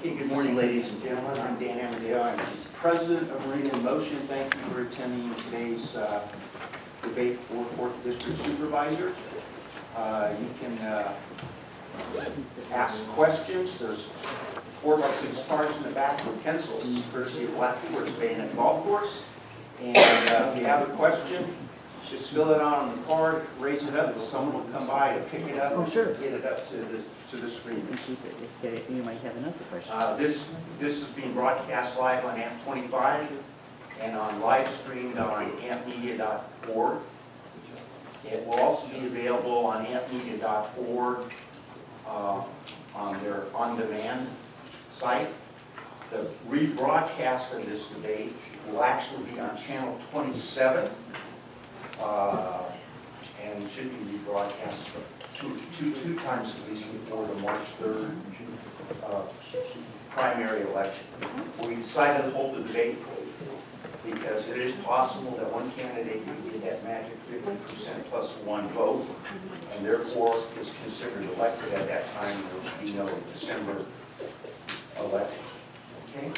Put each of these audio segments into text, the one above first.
Okay, good morning, ladies and gentlemen. I'm Dan Amadeo. I'm the president of Marina in Motion. Thank you for attending today's debate for 4th District Supervisor. You can ask questions. There's 4 by 6 cards in the back with pencils, courtesy of Blackboard's Bayonet Golf Course. And if you have a question, just fill it out on the card, raise it up, and someone will come by and pick it up and get it up to the screen. You might have another question. This is being broadcast live on AMP 25 and on live streamed on ampmedia.org. It will also be available on ampmedia.org on their on-demand site. The rebroadcast of this debate will actually be on channel 27 and should be rebroadcast two times at least before the March 3rd primary election. We decided to hold the debate because it is possible that one candidate could get that magic 50% plus 1 vote, and therefore is considered elected at that time. There will be no December election. Okay.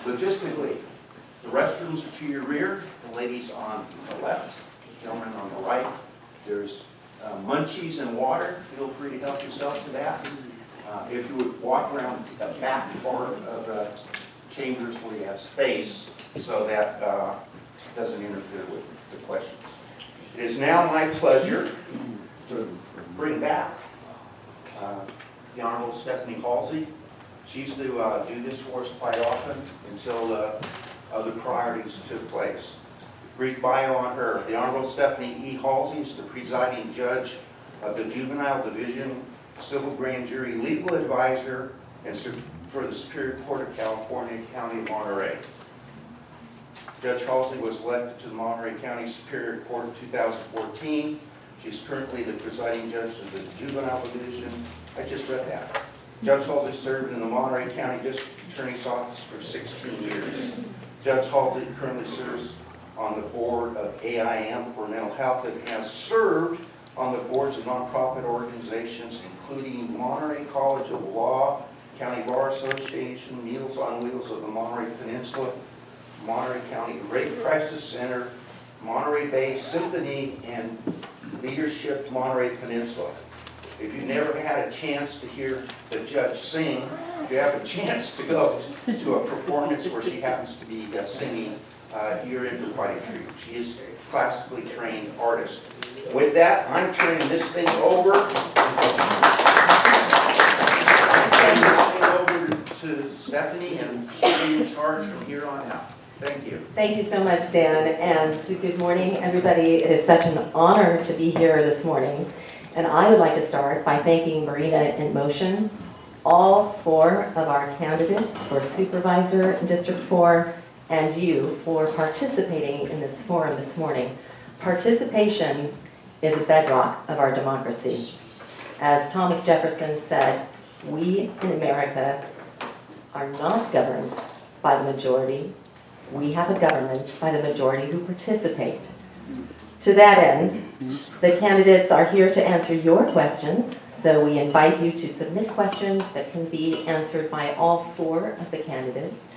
Logistically, the restrooms are to your rear, the ladies on the left, the gentlemen on the right. There's munchies and water. Feel free to help yourself to that. If you would walk around the back part of the chambers where you have space so that it doesn't interfere with the questions. It is now my pleasure to bring back the Honorable Stephanie Hulsey. She used to do this for us quite often until other priorities took place. Brief bio on her. The Honorable Stephanie E. Hulsey is the presiding judge of the Juvenile Division, Civil Grand Jury Legal Advisor, and for the Superior Court of California, County of Monterey. Judge Hulsey was elected to the Monterey County Superior Court in 2014. She's currently the presiding judge of the Juvenile Division. I just read that. Judge Hulsey served in the Monterey County District Attorney's Office for 16 years. Judge Hulsey currently serves on the board of AIM for mental health and has served on the boards of nonprofit organizations including Monterey College of Law, County Bar Association, Meals on Wheels of the Monterey Peninsula, Monterey County Rape Crisis Center, Monterey Bay Symphony, and Leadership Monterey Peninsula. If you've never had a chance to hear the judge sing, if you have a chance to go to a performance where she happens to be singing, you're in for quite a treat. She is a classically trained artist. With that, I'm turning this thing over. To Stephanie, and she'll be in charge from here on out. Thank you. Thank you so much, Dan, and good morning, everybody. It is such an honor to be here this morning, and I would like to start by thanking Marina in Motion, all 4 of our candidates for Supervisor District 4, and you for participating in this forum this morning. Participation is a bedrock of our democracy. As Thomas Jefferson said, we in America are not governed by the majority. We have a government by the majority who participate. To that end, the candidates are here to answer your questions, so we invite you to submit questions that can be answered by all 4 of the candidates.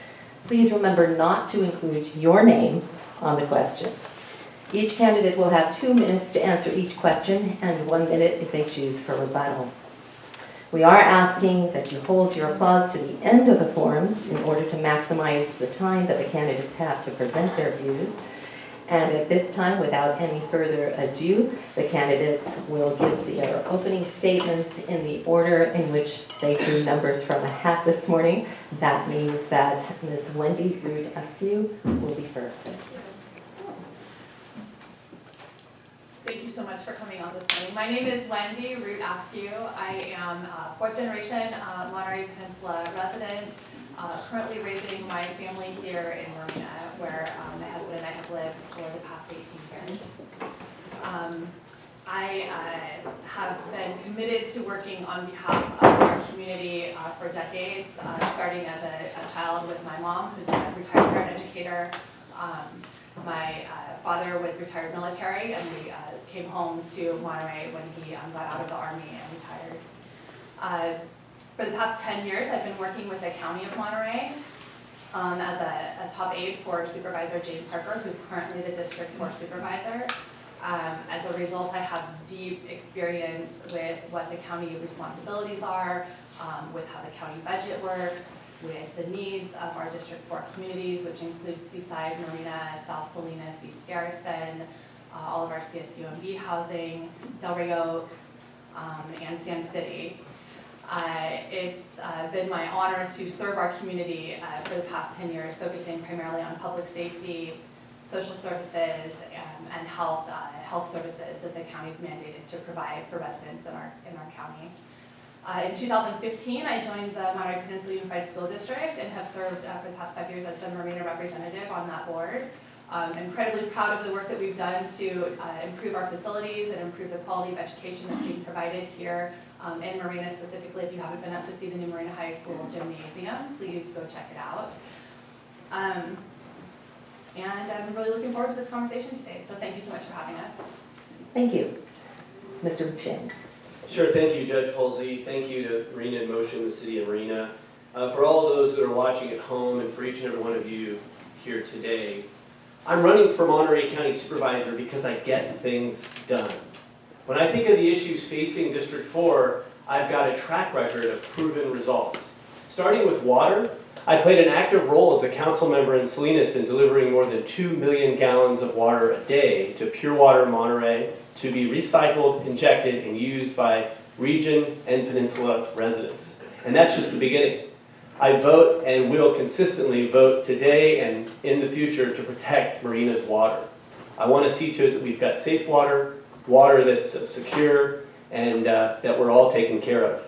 Please remember not to include your name on the question. Each candidate will have 2 minutes to answer each question and 1 minute if they choose for rebuttal. We are asking that you hold your applause to the end of the forum in order to maximize the time that the candidates have to present their views. And at this time, without any further ado, the candidates will give their opening statements in the order in which they drew numbers from a hat this morning. That means that Ms. Wendy Askew will be first. Thank you so much for coming on this morning. My name is Wendy Askew. I am a 4th generation Monterey Peninsula resident, currently raising my family here in Marina, where my husband and I have lived for the past 18 years. I have been committed to working on behalf of our community for decades, starting as a child with my mom, who's a retired parent educator. My father was retired military, and we came home to Monterey when he got out of the Army and retired. For the past 10 years, I've been working with the County of Monterey as a top aide for Supervisor Jane Parker, who's currently the District 4 Supervisor. As a result, I have deep experience with what the county responsibilities are, with how the county budget works, with the needs of our District 4 communities, which include Seaside, Marina, South Salinas, East Garrison, all of our CSUMB housing, Delray Oaks, and Sand City. It's been my honor to serve our community for the past 10 years, focusing primarily on public safety, social services, and health services that the county is mandated to provide for residents in our county. In 2015, I joined the Monterey Peninsula Unified School District and have served for the past 5 years as the Marina representative on that board. I'm incredibly proud of the work that we've done to improve our facilities and improve the quality of education that's being provided here in Marina specifically. If you haven't been up to see the new Marina High School gymnasium, please go check it out. And I'm really looking forward to this conversation today, so thank you so much for having us. Thank you. Mr. McShane. Sure, thank you, Judge Hulsey. Thank you to Marina in Motion, the City of Marina. For all of those that are watching at home and for each and every one of you here today, I'm running for Monterey County Supervisor because I get things done. When I think of the issues facing District 4, I've got a track record of proven results. Starting with water, I played an active role as a council member in Salinas in delivering more than 2 million gallons of water a day to Pure Water Monterey to be recycled, injected, and used by region and peninsula residents. And that's just the beginning. I vote and will consistently vote today and in the future to protect Marina's water. I want to see to it that we've got safe water, water that's secure, and that we're all taken care of.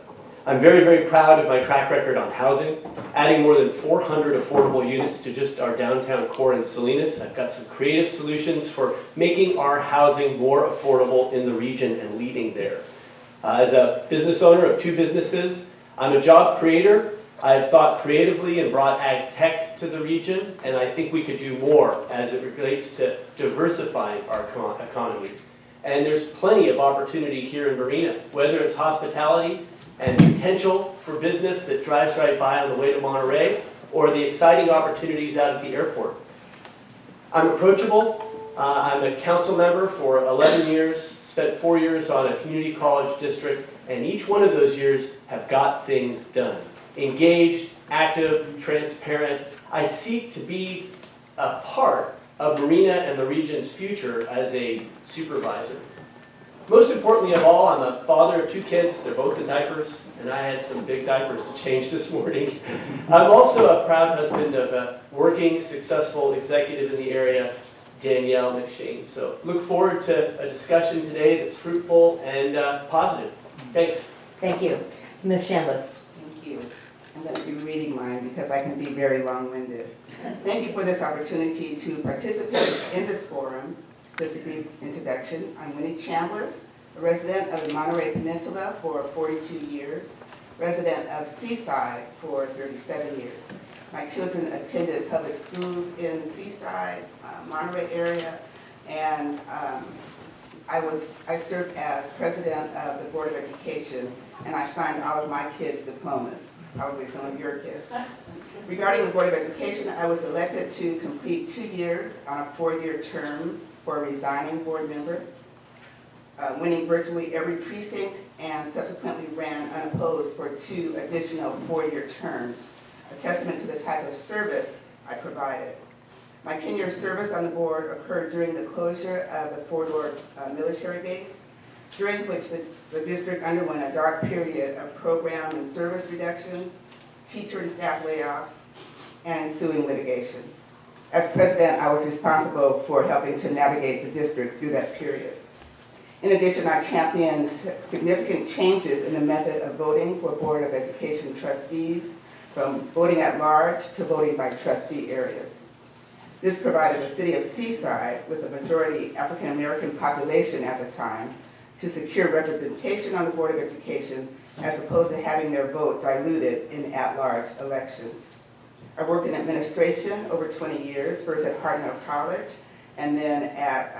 I'm very, very proud of my track record on housing, adding more than 400 affordable units to just our downtown core in Salinas. I've got some creative solutions for making our housing more affordable in the region and leading there. As a business owner of 2 businesses, I'm a job creator. I've thought creatively and brought ag tech to the region, and I think we could do more as it relates to diversifying our economy. And there's plenty of opportunity here in Marina, whether it's hospitality and potential for business that drives right by on the way to Monterey, or the exciting opportunities out at the airport. I'm approachable. I'm a council member for 11 years, spent 4 years on a community college district, and each one of those years have got things done. Engaged, active, transparent. I seek to be a part of Marina and the region's future as a supervisor. Most importantly of all, I'm a father of 2 kids. They're both in diapers, and I had some big diapers to change this morning. I'm also a proud husband of a working, successful executive in the area, Danielle McShane. So look forward to a discussion today that's fruitful and positive. Thanks. Thank you. Ms. Chambliss. Thank you. I'm going to be reading mine because I can be very long-winded. Thank you for this opportunity to participate in this forum. Just a brief introduction. I'm Wini Chambliss, a resident of the Monterey Peninsula for 42 years, resident of Seaside for 37 years. My children attended public schools in Seaside, Monterey area, and I served as president of the Board of Education, and I signed all of my kids' diplomas, probably some of your kids. Regarding the Board of Education, I was elected to complete 2 years on a 4-year term for a resigning board member, winning virtually every precinct, and subsequently ran unopposed for 2 additional 4-year terms, a testament to the type of service I provided. My 10-year service on the board occurred during the closure of the Fort Ord military base, during which the district underwent a dark period of program and service reductions, teacher and staff layoffs, and ensuing litigation. As president, I was responsible for helping to navigate the district through that period. In addition, I championed significant changes in the method of voting for Board of Education trustees, from voting at large to voting by trustee areas. This provided the city of Seaside, with a majority African American population at the time, to secure representation on the Board of Education as opposed to having their vote diluted in at-large elections. I worked in administration over 20 years, first at Hartnell College and then at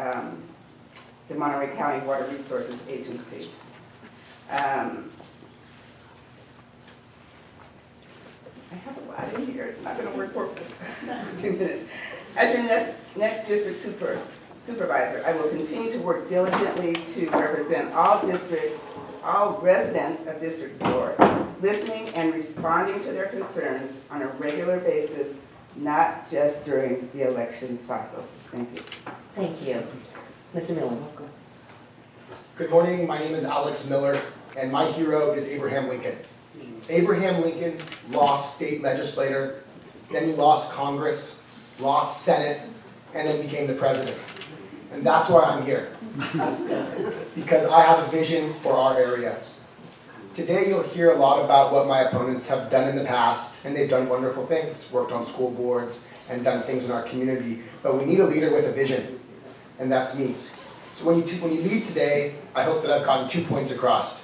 the Monterey County Water Resources Agency. here. It's not going to work for 2 minutes. As your next district supervisor, I will continue to work diligently to represent all residents of District 4, listening and responding to their concerns on a regular basis, not just during the election cycle. Thank you. Thank you. Mr. Miller, welcome. Good morning, my name is Alex Miller, and my hero is Abraham Lincoln. Abraham Lincoln lost state legislator, then he lost Congress, lost Senate, and then became the president. And that's why I'm here, because I have a vision for our area. Today you'll hear a lot about what my opponents have done in the past, and they've done wonderful things, worked on school boards, and done things in our community, but we need a leader with a vision, and that's me. So when you leave today, I hope that I've gotten 2 points across.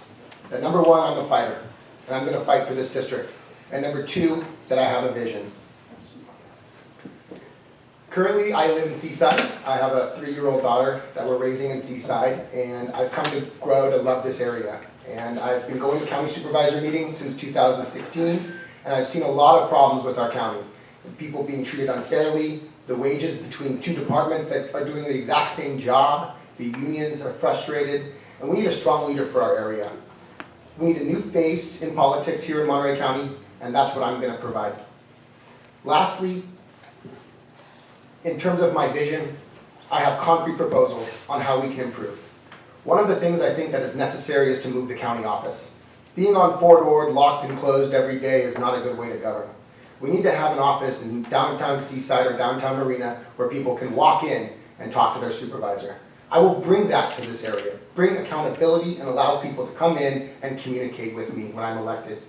That number 1, I'm a fighter, and I'm going to fight for this district. And number 2, that I have a vision. Currently, I live in Seaside. I have a 3-year-old daughter that we're raising in Seaside, and I've come to grow to love this area. And I've been going to county supervisor meetings since 2016, and I've seen a lot of problems with our county. People being treated unfairly, the wages between 2 departments that are doing the exact same job, the unions are frustrated, and we need a strong leader for our area. We need a new face in politics here in Monterey County, and that's what I'm going to provide. Lastly, in terms of my vision, I have concrete proposals on how we can improve. One of the things I think that is necessary is to move the county office. Being on Fort Ord, locked and closed every day is not a good way to govern. We need to have an office in downtown Seaside or downtown Marina where people can walk in and talk to their supervisor. I will bring that to this area, bring accountability and allow people to come in and communicate with me when I'm elected.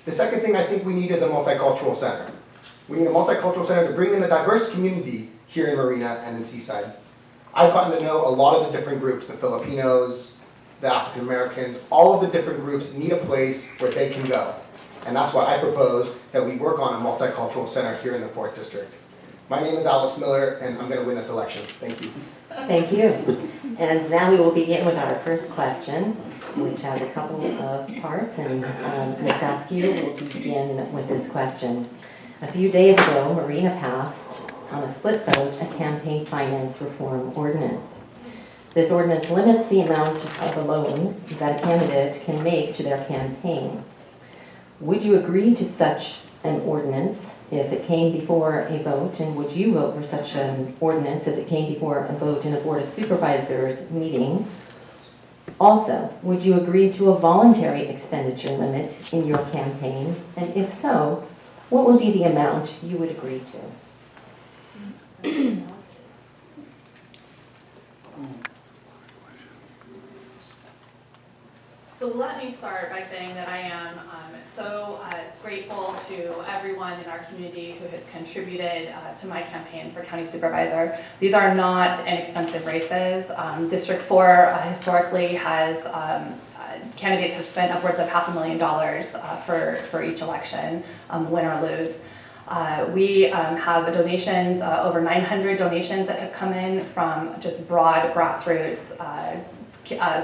The second thing I think we need is a multicultural center. We need a multicultural center to bring in the diverse community here in Marina and in Seaside. I've gotten to know a lot of the different groups, the Filipinos, the African Americans, all of the different groups need a place where they can go. And that's why I propose that we work on a multicultural center here in the 4th District. My name is Alex Miller, and I'm going to win this election. Thank you. Thank you. And now we will begin with our first question, which has a couple of parts, and Ms. Askew will begin with this question. A few days ago, Marina passed, on a split vote, a campaign finance reform ordinance. This ordinance limits the amount of a loan that a candidate can make to their campaign. Would you agree to such an ordinance if it came before a vote, and would you vote for such an ordinance if it came before a vote in a Board of Supervisors meeting? Also, would you agree to a voluntary expenditure limit in your campaign? And if so, what would be the amount you would agree to? So let me start by saying that I am so grateful to everyone in our community who has contributed to my campaign for county supervisor. These are not inexpensive races. District 4 historically has candidates have spent upwards of $500,000 for each election, win or lose. We have donations, over 900 donations that have come in from just broad grassroots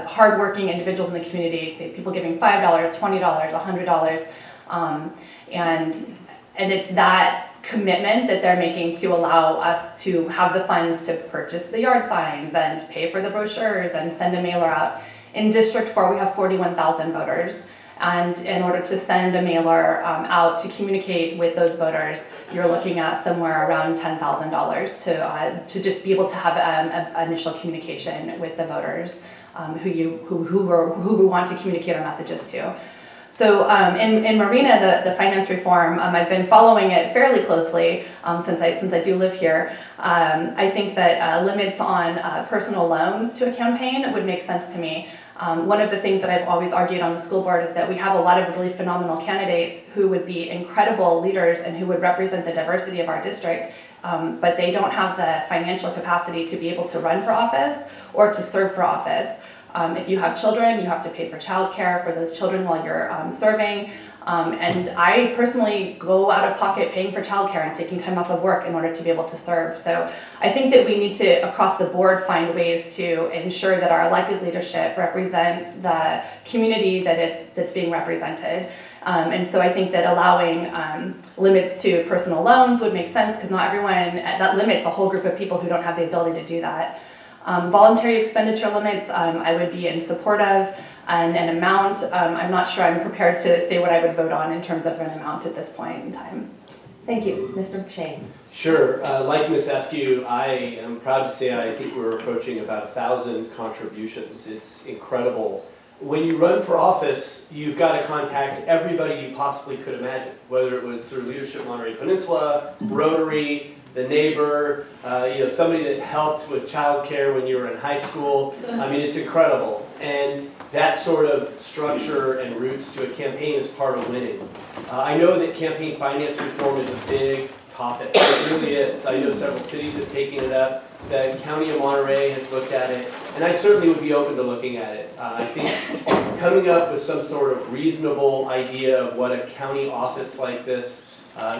hardworking individuals in the community, people giving $5, $20, $100, and it's that commitment that they're making to allow us to have the funds to purchase the yard signs and pay for the brochures and send a mailer out. In District 4, we have 41,000 voters, and in order to send a mailer out to communicate with those voters, you're looking at somewhere around $10,000 to just be able to have an initial communication with the voters. Who we want to communicate our messages to. So in Marina, the finance reform, I've been following it fairly closely since I do live here. I think that limits on personal loans to a campaign would make sense to me. One of the things that I've always argued on the school board is that we have a lot of really phenomenal candidates who would be incredible leaders and who would represent the diversity of our district, but they don't have the financial capacity to be able to run for office or to serve for office. If you have children, you have to pay for childcare for those children while you're serving. And I personally go out of pocket paying for childcare and taking time off of work in order to be able to serve. So I think that we need to, across the board, find ways to ensure that our elected leadership represents the community that's being represented. And so I think that allowing limits to personal loans would make sense, because not everyone, that limits a whole group of people who don't have the ability to do that. Voluntary expenditure limits, I would be in support of. And an amount, I'm not sure I'm prepared to say what I would vote on in terms of an amount at this point in time. Thank you. Mr. McShane. Sure. Like Ms. Askew, I am proud to say I think we're approaching about 1,000 contributions. It's incredible. When you run for office, you've got to contact everybody you possibly could imagine, whether it was through Leadership Monterey Peninsula, Rotary, the neighbor, somebody that helped with childcare when you were in high school. I mean, it's incredible. And that sort of structure and roots to a campaign is part of winning. I know that campaign finance reform is a big topic. It really is. I know several cities have taken it up. The County of Monterey has looked at it, and I certainly would be open to looking at it. I think coming up with some sort of reasonable idea of what a county office like this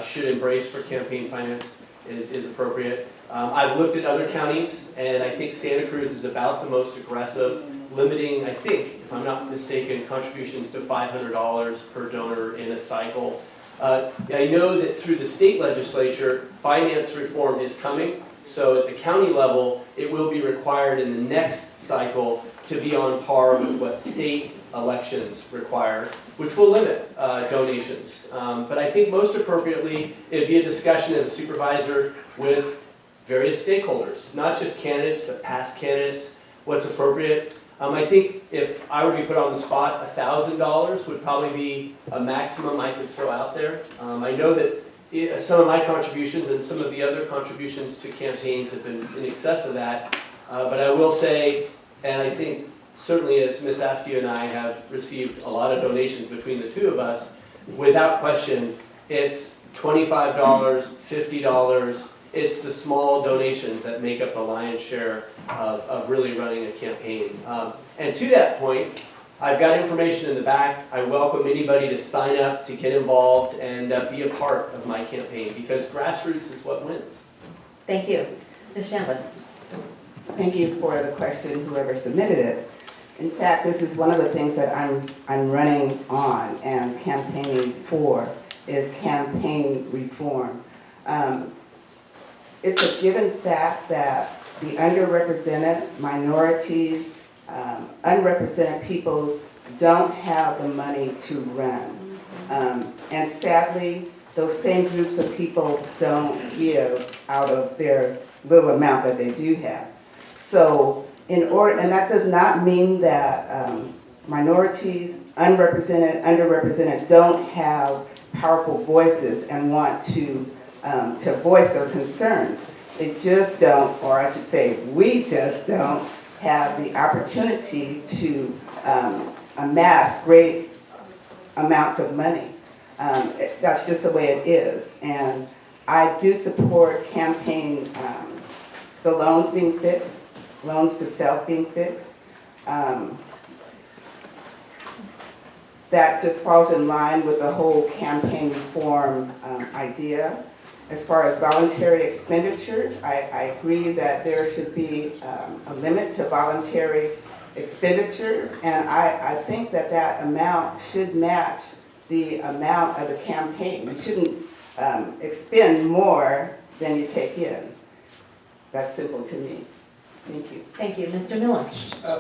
should embrace for campaign finance is appropriate. I've looked at other counties, and I think Santa Cruz is about the most aggressive, limiting, I think, if I'm not mistaken, contributions to $500 per donor in a cycle. I know that through the state legislature, finance reform is coming, so at the county level, it will be required in the next cycle to be on par with what state elections require, which will limit donations. But I think most appropriately, it'd be a discussion as a supervisor with various stakeholders, not just candidates, but past candidates, what's appropriate. I think if I were to be put on the spot, $1,000 would probably be a maximum I could throw out there. I know that some of my contributions and some of the other contributions to campaigns have been in excess of that. But I will say, and I think certainly as Ms. Askew and I have received a lot of donations between the two of us, without question, it's $25, $50, it's the small donations that make up the lion's share of really running a campaign. And to that point, I've got information in the back. I welcome anybody to sign up, to get involved, and be a part of my campaign, because grassroots is what wins. Thank you. Ms. Chambliss. Thank you for the question, whoever submitted it. In fact, this is one of the things that I'm running on and campaigning for is campaign reform. It's a given fact that the underrepresented, minorities, unrepresented peoples don't have the money to run. And sadly, those same groups of people don't give out of their little amount that they do have. So and that does not mean that minorities, unrepresented, underrepresented don't have powerful voices and want to voice their concerns. They just don't, or I should say, we just don't have the opportunity to amass great amounts of money. That's just the way it is. And I do support campaign, the loans being fixed, loans to self being fixed. That just falls in line with the whole campaign reform idea. As far as voluntary expenditures, I agree that there should be a limit to voluntary expenditures, and I think that that amount should match the amount of the campaign. You shouldn't expend more than you take in. That's simple to me. Thank you. Thank you. Mr. Miller.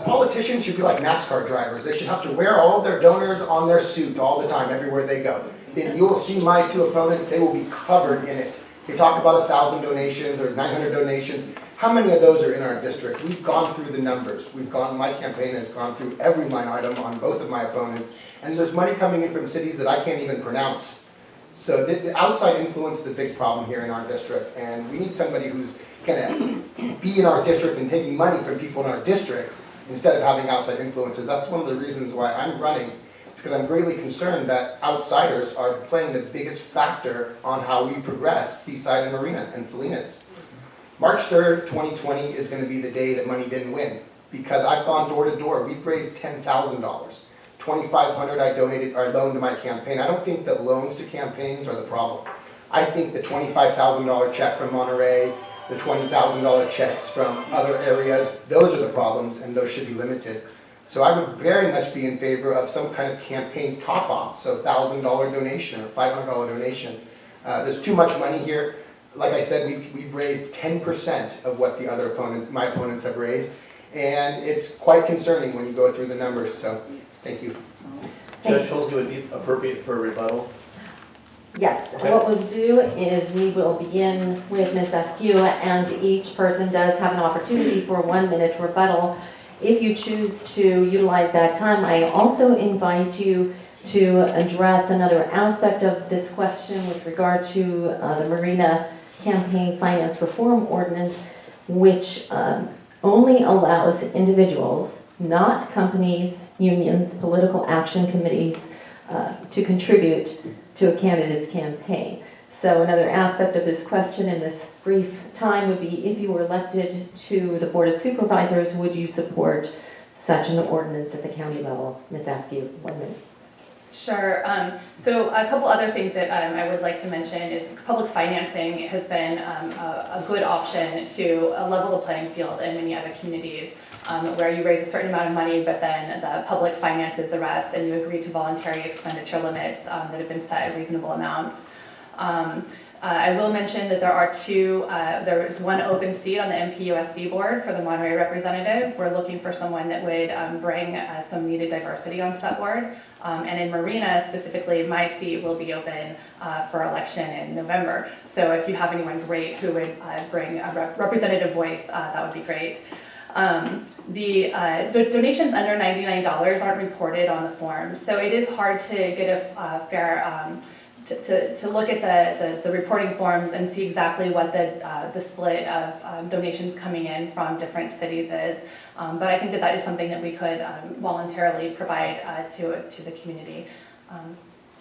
Politicians should be like NASCAR drivers. They should have to wear all of their donors on their suit all the time, everywhere they go. And you will see my two opponents, they will be covered in it. They talk about 1,000 donations or 900 donations. How many of those are in our district? We've gone through the numbers. My campaign has gone through every line item on both of my opponents. And there's money coming in from cities that I can't even pronounce. So the outside influence is a big problem here in our district. And we need somebody who's gonna be in our district and taking money from people in our district instead of having outside influences. That's one of the reasons why I'm running, because I'm greatly concerned that outsiders are playing the biggest factor on how we progress Seaside and Marina and Salinas. March 3rd, 2020 is going to be the day that money didn't win. because I've gone door to door. We've raised $10,000. $2,500 I donated or loaned to my campaign. I don't think that loans to campaigns are the problem. I think the $25,000 check from Monterey, the $20,000 checks from other areas, those are the problems, and those should be limited. So I would very much be in favor of some kind of campaign top-off, so $1,000 donation or $500 donation. There's too much money here. Like I said, we've raised 10% of what the other opponents, my opponents have raised, and it's quite concerning when you go through the numbers, so thank you. Judge Hulsey, would it be appropriate for a rebuttal? Yes, Okay. what we'll do is we will begin with Ms. Askew, and each person does have an opportunity for a 1-minute rebuttal. If you choose to utilize that time, I also invite you to address another aspect of this question with regard to the Marina Campaign Finance Reform Ordinance, which only allows individuals, not companies, unions, political action committees, to contribute to a candidate's campaign. So another aspect of this question in this brief time would be, if you were elected to the Board of Supervisors, would you support such an ordinance at the county level? Ms. Askew, 1 minute. Sure. So a couple other things that I would like to mention is public financing has been a good option to level the playing field in many other communities, where you raise a certain amount of money, but then the public finances the rest, and you agree to voluntary expenditure limits that have been set at reasonable amounts. I will mention that there is one open seat on the MPUSD board for the Monterey representative. We're looking for someone that would bring some needed diversity onto that board. And in Marina specifically, my seat will be open for election in November. So if you have anyone great who would bring a representative voice, that would be great. The donations under $99 aren't reported on the form, so it is hard to get a fair to look at the reporting forms and see exactly what the split of donations coming in from different cities is. But I think that is something that we could voluntarily provide to the community.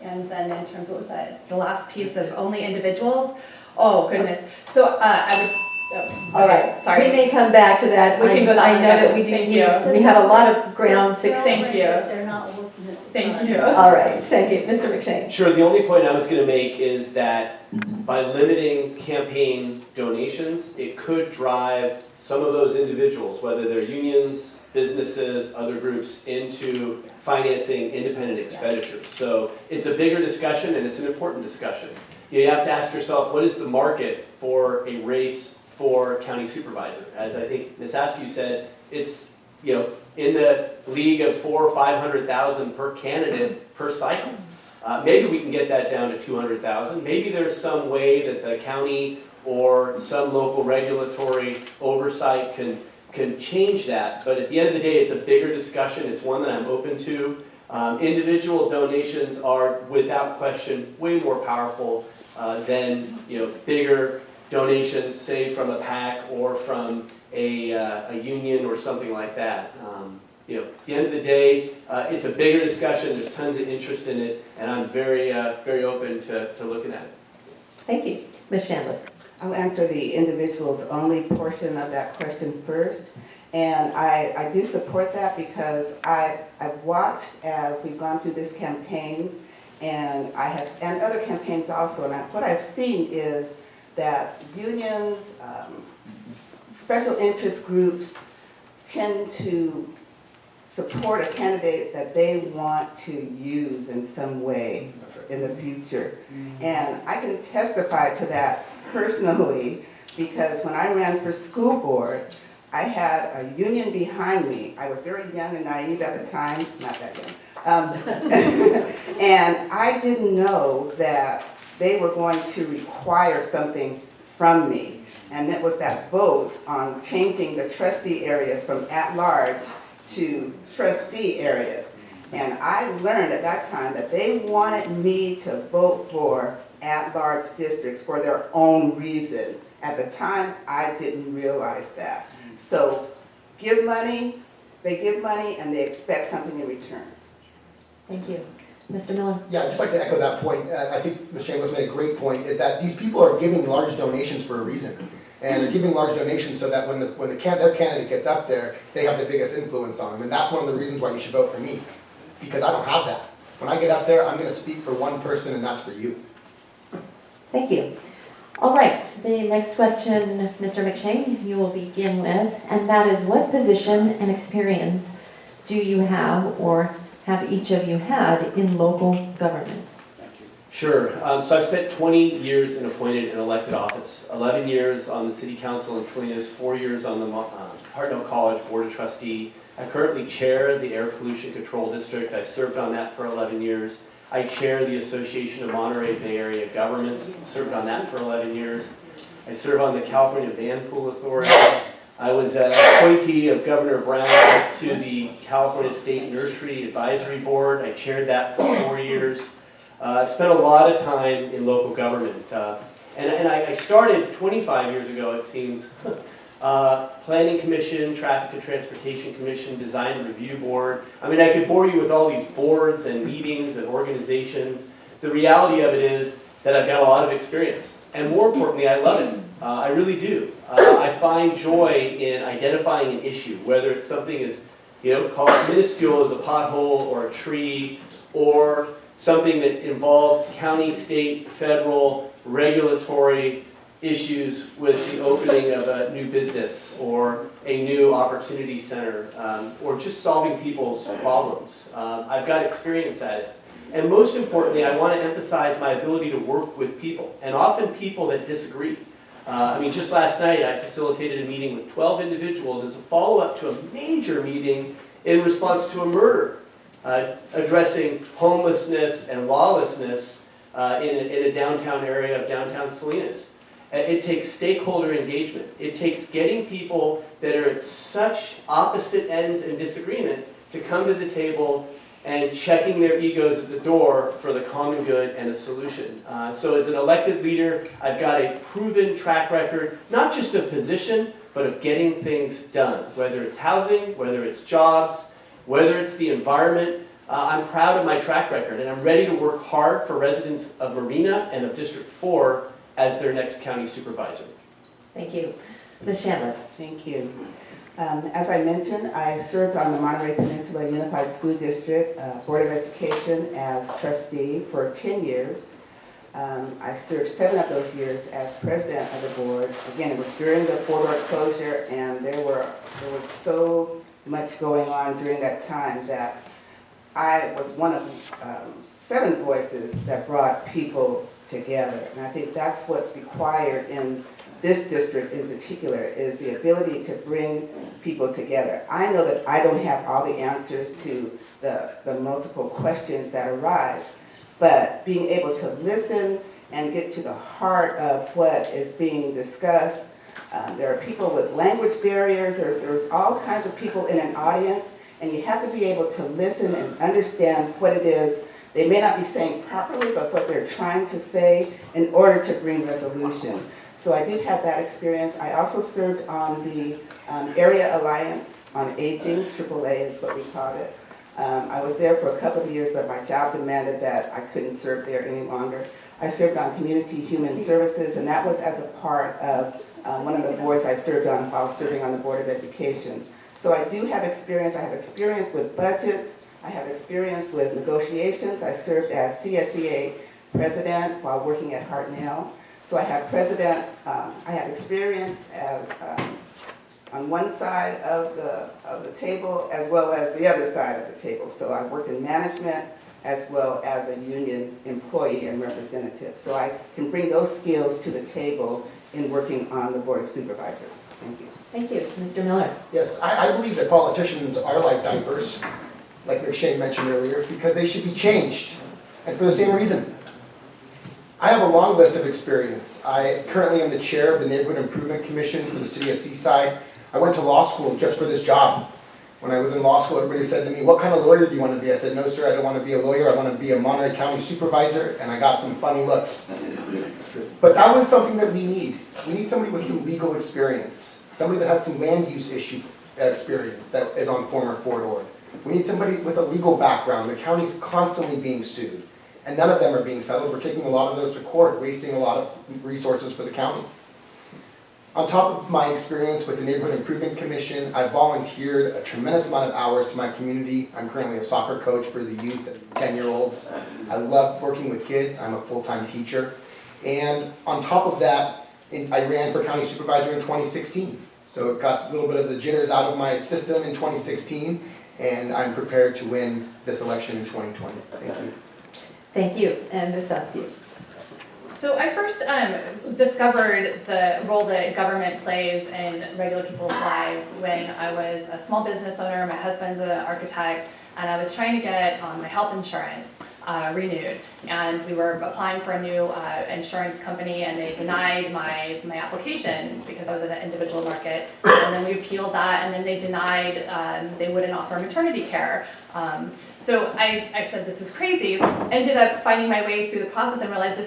And then in terms of, what was that, the last piece of only individuals? Oh, goodness. So I would, All right, sorry. we may come back to that. We can go that I one know that again. we do, Thank you. we have a lot of ground to. Thank you. They're not looking at the Thank front. you. All right, thank you. Mr. McShane. Sure, the only point I was going to make is that by limiting campaign donations, it could drive some of those individuals, whether they're unions, businesses, other groups, into financing independent expenditures. So it's a bigger discussion and it's an important discussion. You have to ask yourself, what is the market for a race for county supervisor? As I think Ms. Askew said, it's in the league of 400,000 or 500,000 per candidate per cycle. Maybe we can get that down to 200,000. Maybe there's some way that the county or some local regulatory oversight can change that. But at the end of the day, it's a bigger discussion. It's one that I'm open to. Individual donations are, without question, way more powerful than bigger donations, say from a PAC or from a union or something like that. At the end of the day, it's a bigger discussion. There's tons of interest in it, and I'm very open to looking at it. Thank you. Ms. Chambliss. I'll answer the individuals only portion of that question first. And I do support that because I've watched as we've gone through this campaign, and and other campaigns also, and what I've seen is that unions, special interest groups tend to support a candidate that they want to use in some way in the future. And I can testify to that personally because when I ran for school board, I had a union behind me. I was very young and naive at the time, not that young. And I didn't know that they were going to require something from me. And it was that vote on changing the trustee areas from at-large to trustee areas. And I learned at that time that they wanted me to vote for at-large districts for their own reason. At the time, I didn't realize that. So give money, they give money, and they expect something in return. Thank you. Mr. Miller. Yeah, I'd just like to echo that point. I think Ms. Chambliss made a great point, is that these people are giving large donations for a reason. And they're giving large donations so that when their candidate gets up there, they have the biggest influence on them. And that's one of the reasons why you should vote for me, because I don't have that. When I get up there, I'm going to speak for one person, and that's for you. Thank you. All right, the next question, Mr. McShane, you will begin with, and that is, what position and experience do you have or have each of you had in local government? Sure. So I've spent 20 years in appointed and elected office, 11 years on the City Council in Salinas, 4 years on the Hartnell College Board of Trustee. I currently chair the Air Pollution Control District. I've served on that for 11 years. I chair the Association of Monterey Bay Area Governments, served on that for 11 years. I serve on the California Van Pool Authority. I was an appointee of Governor Brown to the California State Nursery Advisory Board. I chaired that for 4 years. I've spent a lot of time in local government. And I started 25 years ago, it seems, Planning Commission, Traffic and Transportation Commission, Design and Review Board. I mean, I could bore you with all these boards and meetings and organizations. The reality of it is that I've got a lot of experience. And more importantly, I love it. I really do. I find joy in identifying an issue, whether it's something as, call it minuscule as a pothole or a tree, or something that involves county, state, federal, regulatory issues with the opening of a new business or a new opportunity center, or just solving people's problems. I've got experience at it. And most importantly, I want to emphasize my ability to work with people, and often people that disagree. Just last night I facilitated a meeting with 12 individuals as a follow-up to a major meeting in response to a murder, addressing homelessness and lawlessness in a downtown area of downtown Salinas. It takes stakeholder engagement. It takes getting people that are at such opposite ends in disagreement to come to the table and checking their egos at the door for the common good and a solution. So as an elected leader, I've got a proven track record, not just of position, but of getting things done, whether it's housing, whether it's jobs, whether it's the environment. I'm proud of my track record, and I'm ready to work hard for residents of Marina and of District 4 as their next county supervisor. Thank you. Ms. Chambliss. Thank you. As I mentioned, I served on the Monterey Peninsula Unified School District Board of Education as trustee for 10 years. I served 7 of those years as president of the board. Again, it was during the border closure, and there was so much going on during that time that I was one of 7 voices that brought people together. And I think that's what's required in this district in particular, is the ability to bring people together. I know that I don't have all the answers to the multiple questions that arise, but being able to listen and get to the heart of what is being discussed. There are people with language barriers, there's all kinds of people in an audience, and you have to be able to listen and understand what it is they may not be saying properly, but what they're trying to say in order to bring resolution. So I do have that experience. I also served on the Area Alliance on Aging, AAA is what we called it. I was there for a couple of years, but my job demanded that I couldn't serve there any longer. I served on Community Human Services, and that was as a part of one of the boards I served on while serving on the Board of Education. So I do have experience. I have experience with budgets. I have experience with negotiations. I served as CSEA president while working at Hartnell. So I have I have experience as on one side of the table as well as the other side of the table. So I worked in management as well as a union employee and representative. So I can bring those skills to the table in working on the Board of Supervisors. Thank you. Thank you. Mr. Miller. Yes, I believe that politicians are like diapers, like McShane mentioned earlier, because they should be changed, and for the same reason. I have a long list of experience. I currently am the chair of the Neighborhood Improvement Commission for the city of Seaside. I went to law school just for this job. When I was in law school, everybody said to me, "What kind of lawyer do you want to be?" I said, "No, sir, I don't want to be a lawyer. I want to be a Monterey County supervisor," and I got some funny looks. But that was something that we need. We need somebody with some legal experience, somebody that has some land use issue experience that is on former Fort Ord. We need somebody with a legal background. The county's constantly being sued, and none of them are being settled. We're taking a lot of those to court, wasting a lot of resources for the county. On top of my experience with the Neighborhood Improvement Commission, I've volunteered a tremendous amount of hours to my community. I'm currently a soccer coach for the youth, 10-year-olds. I love working with kids. I'm a full-time teacher. And on top of that, I ran for county supervisor in 2016. So it got a little bit of the jitters out of my system in 2016, and I'm prepared to win this election in 2020. Thank you. Thank you. And Ms. Askew. So I first discovered the role that government plays in regular people's lives when I was a small business owner. My husband's an architect, and I was trying to get my health insurance renewed. And we were applying for a new insurance company, and they denied my application because I was in an individual market. And then we appealed that, and then they denied, they wouldn't offer maternity care. So I said, this is crazy. Ended up finding my way through the process and realized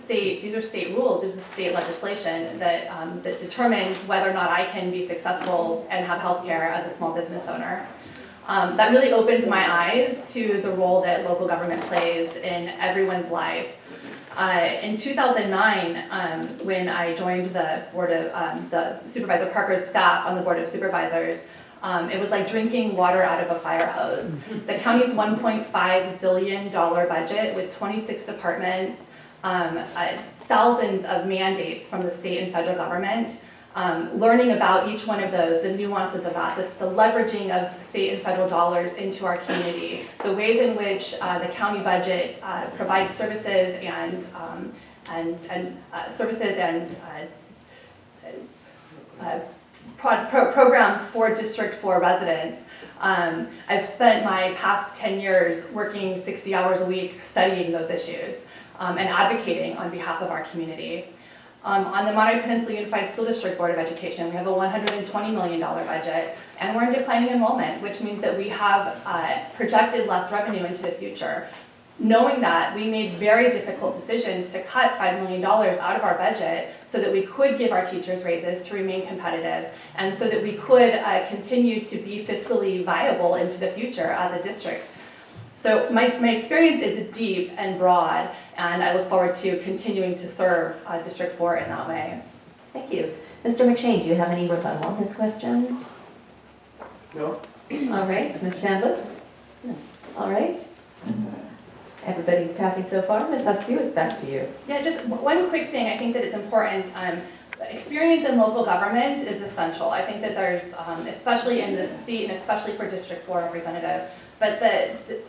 these are state rules, this is state legislation that, that determines whether or not I can be successful and have health care as a small business owner. That really opened my eyes to the role that local government plays in everyone's life. In 2009, when I joined the board of, the Supervisor Parker's staff on the Board of Supervisors, it was like drinking water out of a fire hose. The county's $1.5 billion budget with 26 departments, thousands of mandates from the state and federal government, learning about each one of those, the nuances of that, the leveraging of state and federal dollars into our community, the ways in which the county budget provides services and programs for District 4 residents. I've spent my past 10 years working 60 hours a week studying those issues and advocating on behalf of our community. On the Monterey Peninsula Unified School District Board of Education, we have a $120 million budget, and we're in declining enrollment, which means that we have projected less revenue into the future. Knowing that, we made very difficult decisions to cut $5 million out of our budget so that we could give our teachers raises to remain competitive, and so that we could continue to be fiscally viable into the future as a district. So my experience is deep and broad, and I look forward to continuing to serve District 4 in that way. Thank you. Mr. McShane, do you have any rebuttal on this question? No? All right. Ms. Chambliss? No. All right. Everybody's passing so far. Ms. Askew, it's back to you. Yeah, just one quick thing. I think that it's important. Experience in local government is essential. I think that there's, especially in this seat and especially for District 4 representative, but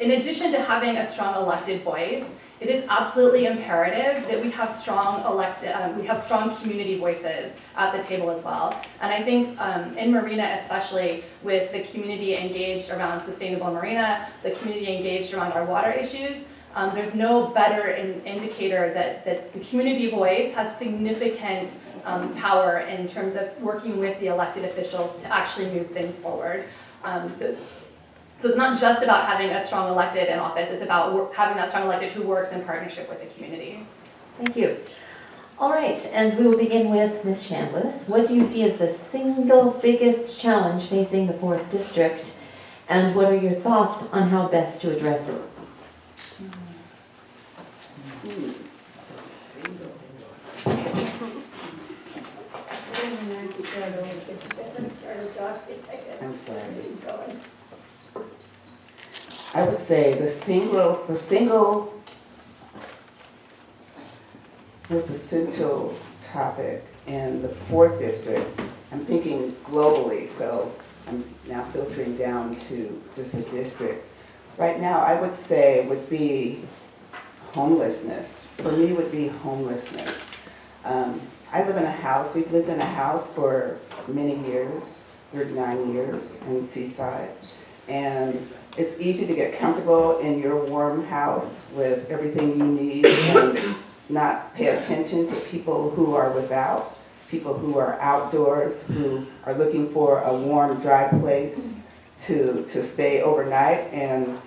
in addition to having a strong elected voice, it is absolutely imperative that we have strong strong community voices at the table as well. And I think in Marina, especially with the community engaged around sustainable marina, the community engaged around our water issues, there's no better indicator that the community voice has significant power in terms of working with the elected officials to actually move things forward. So it's not just about having a strong elected in office, it's about having that strong elected who works in partnership with the community. Thank you. All right, and we will begin with Ms. Chambliss. What do you see as the single biggest challenge facing the 4th District, and what are your thoughts on how best to address it? I'm sorry. I would say the most essential topic in the 4th District. I'm thinking globally, so I'm now filtering down to just the district. Right now, I would say would be homelessness. For me, would be homelessness. I live in a house, we've lived in a house for many years, 39 years in Seaside. And it's easy to get comfortable in your warm house with everything you need and not pay attention to people who are without, people who are outdoors, who are looking for a warm, dry place to stay overnight and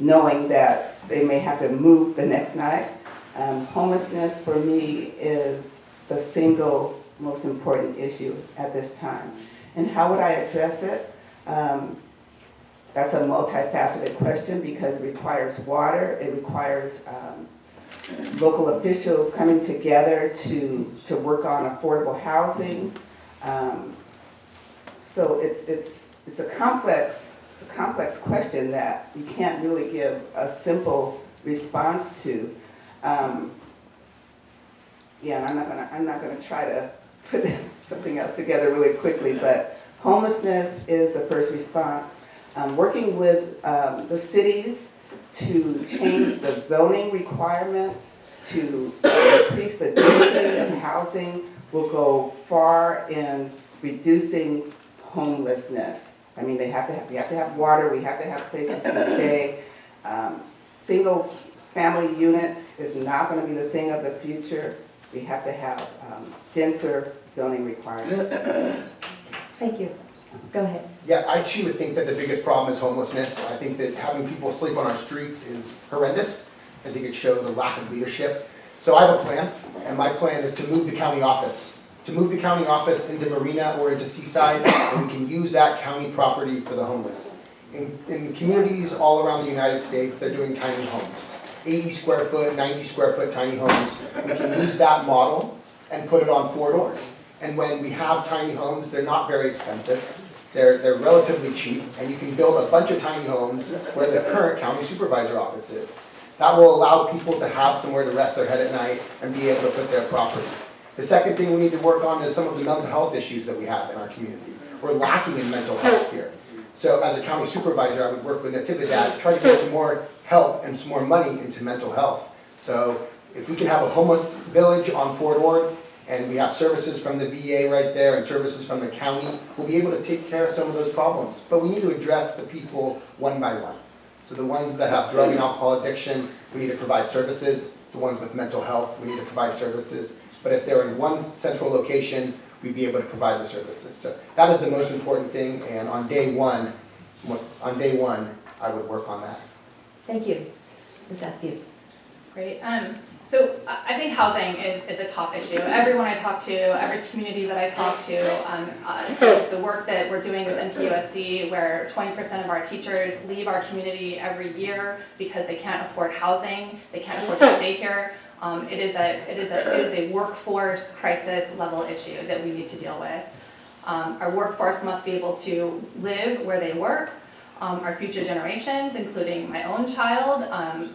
knowing that they may have to move the next night. Homelessness for me is the single most important issue at this time. And how would I address it? That's a multifaceted question because it requires water, it requires local officials coming together to work on affordable housing, So it's a complex question that you can't really give a simple response to. Yeah, and I'm not gonna try to put something else together really quickly, but homelessness is the first response. Working with the cities to change the zoning requirements to increase the density of housing will go far in reducing homelessness. I mean, we have to have water, we have to have places to stay. Single family units is not going to be the thing of the future. We have to have denser zoning requirements. Thank you. Go ahead. Yeah, I too would think that the biggest problem is homelessness. I think that having people sleep on our streets is horrendous. I think it shows a lack of leadership. So I have a plan, and my plan is to move the county office. To move the county office into Marina or into Seaside, and we can use that county property for the homeless. In communities all around the United States, they're doing tiny homes. 80 square foot, 90 square foot tiny homes. We can use that model and put it on 4 doors. And when we have tiny homes, they're not very expensive. They're relatively cheap, and you can build a bunch of tiny homes where the current county supervisor office is. That will allow people to have somewhere to rest their head at night and be able to put their property. The second thing we need to work on is some of the mental health issues that we have in our community. We're lacking in mental health here. So as a county supervisor, I would work with Natividad to try to get some more help and some more money into mental health. So if we can have a homeless village on Fort Ord, and we have services from the VA right there and services from the county, we'll be able to take care of some of those problems. But we need to address the people one by one. So the ones that have drug and alcohol addiction, we need to provide services. The ones with mental health, we need to provide services. But if they're in one central location, we'd be able to provide the services. So that is the most important thing, and on day one, I would work on that. Thank you. Ms. Askew. Great. So I think housing is a top issue. Everyone I talk to, every community that I talk to, the work that we're doing with NPUSD, where 20% of our teachers leave our community every year because they can't afford housing, they can't afford to stay here. It is a workforce crisis level issue that we need to deal with. Our workforce must be able to live where they work. Our future generations, including my own child,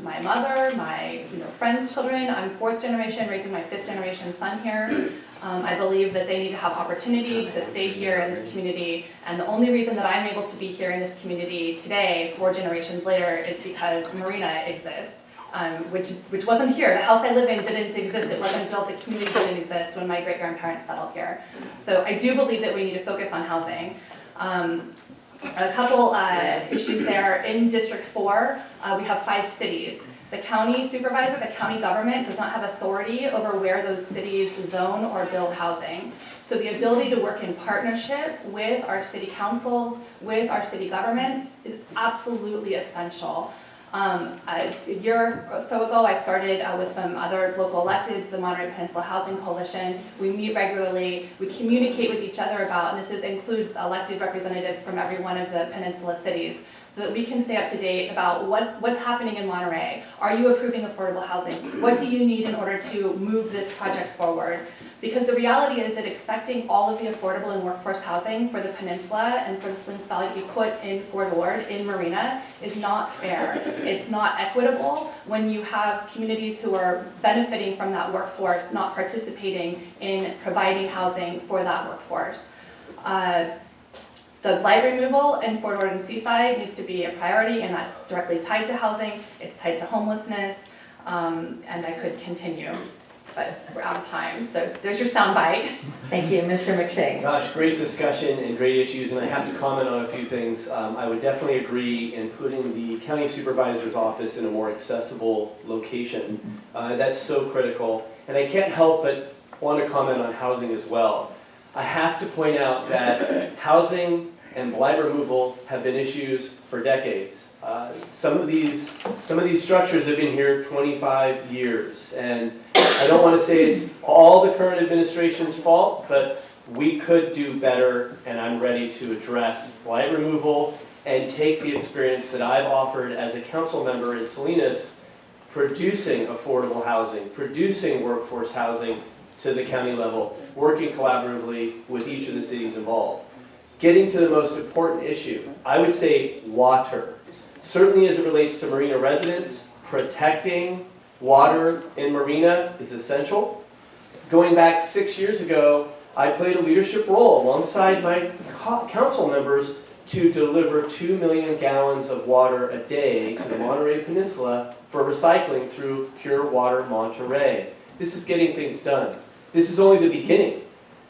my mother, my friends' children. I'm 4th generation, raising my 5th generation son here. I believe that they need to have opportunity to stay here in this community, and the only reason that I'm able to be here in this community today, 4 generations later, is because Marina exists, which wasn't here. The house I live in didn't exist. It wasn't built. The community didn't exist when my great-grandparents settled here. So I do believe that we need to focus on housing. A couple issues there. In District 4, we have 5 cities. The county supervisor, the county government, does not have authority over where those cities zone or build housing. So the ability to work in partnership with our city councils, with our city governments, is absolutely essential. A year or so ago, I started with some other local electeds, the Monterey Peninsula Housing Coalition. We meet regularly, we communicate with each other about, and this includes elected representatives from every one of the peninsula cities, so that we can stay up to date about what's happening in Monterey. Are you approving affordable housing? What do you need in order to move this project forward? Because the reality is that expecting all of the affordable and workforce housing for the peninsula and for the Slims Valley to be put in Fort Ord, in Marina, is not fair. It's not equitable when you have communities who are benefiting from that workforce not participating in providing housing for that workforce. The blight removal in Fort Ord and Seaside needs to be a priority, and that's directly tied to housing. It's tied to homelessness, and I could continue, but we're out of time. So there's your soundbite. Thank you, Mr. McShane. Gosh, great discussion and great issues, and I have to comment on a few things. I would definitely agree in putting the county supervisor's office in a more accessible location. That's so critical, and I can't help but want to comment on housing as well. I have to point out that housing and blight removal have been issues for decades. Some of these structures have been here 25 years, and I don't want to say it's all the current administration's fault, but we could do better, and I'm ready to address blight removal and take the experience that I've offered as a council member in Salinas, producing affordable housing, producing workforce housing, to the county level, working collaboratively with each of the cities involved. Getting to the most important issue, I would say water. Certainly as it relates to Marina residents, protecting water in Marina is essential. Going back 6 years ago, I played a leadership role alongside my council members to deliver 2 million gallons of water a day to the Monterey Peninsula for recycling through Pure Water Monterey. This is getting things done. This is only the beginning.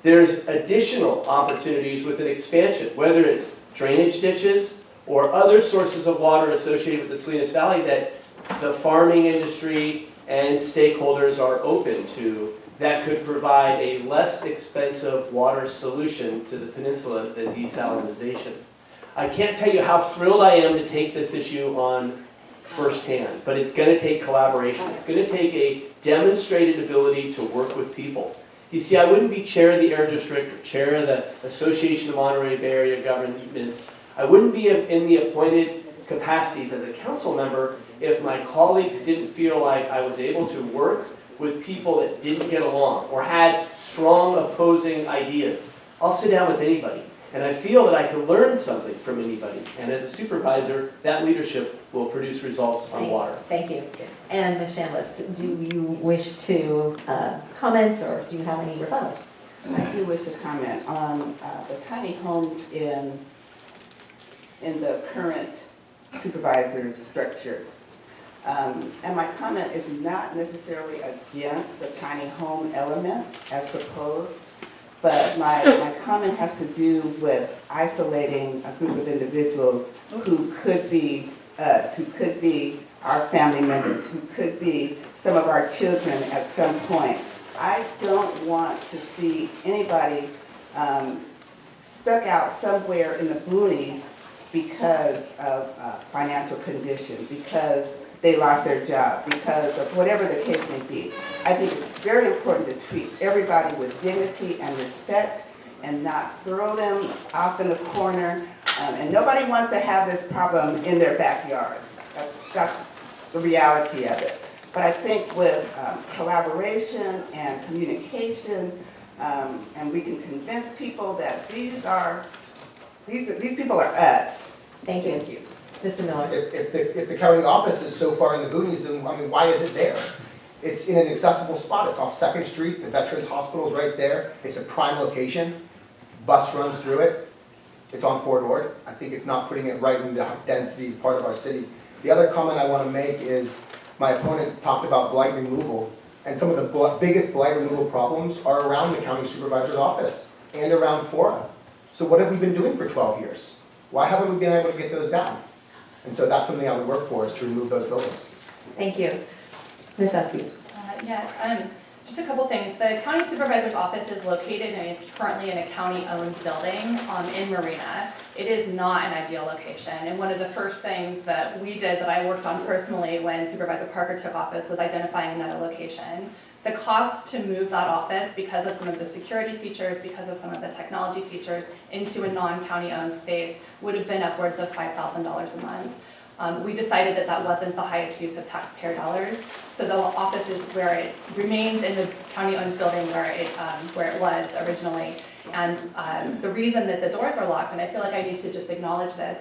There's additional opportunities with an expansion, whether it's drainage ditches or other sources of water associated with the Salinas Valley that the farming industry and stakeholders are open to, that could provide a less expensive water solution to the peninsula than desalinization. I can't tell you how thrilled I am to take this issue on firsthand, but it's going to take collaboration. It's going to take a demonstrated ability to work with people. You see, I wouldn't be chair of the Air District or chair of the Association of Monterey Bay Area Governments. I wouldn't be in the appointed capacities as a council member if my colleagues didn't feel like I was able to work with people that didn't get along or had strong opposing ideas. I'll sit down with anybody, and I feel that I can learn something from anybody. And as a supervisor, that leadership will produce results on water. Thank you. And Ms. Chambliss, do you wish to comment, or do you have any rebuttal? I do wish to comment on the tiny homes in the current supervisor's structure. And my comment is not necessarily against the tiny home element as proposed, but my comment has to do with isolating a group of individuals who could be us, who could be our family members, who could be some of our children at some point. I don't want to see anybody stuck out somewhere in the boonies because of financial condition, because they lost their job, because of whatever the case may be. I think it's very important to treat everybody with dignity and respect and not throw them off in the corner. And nobody wants to have this problem in their backyard. That's the reality of it. But I think with collaboration and communication, and we can convince people that these people are us. Thank you. Thank you. Mr. Miller. If the county office is so far in the boonies, then, I mean, why is it there? It's in an accessible spot. It's off 2nd Street. The Veterans Hospital is right there. It's a prime location. Bus runs through it. It's on Fort Ord. I think it's not putting it right in the density part of our city. The other comment I want to make is my opponent talked about blight removal, and some of the biggest blight removal problems are around the county supervisor's office and around Fora. So what have we been doing for 12 years? Why haven't we been able to get those down? And so that's something I would work for, is to remove those buildings. Thank you. Ms. Askew. Just a couple things. The county supervisor's office is located currently in a county-owned building in Marina. It is not an ideal location. And one of the first things that we did, that I worked on personally when Supervisor Parker took office, was identifying another location. The cost to move that office, because of some of the security features, because of some of the technology features, into a non-county owned space would have been upwards of $5,000 a month. We decided that that wasn't the highest use of taxpayer dollars. So the office is where it remains in the county-owned building where it was originally. And the reason that the doors are locked, and I feel like I need to just acknowledge this,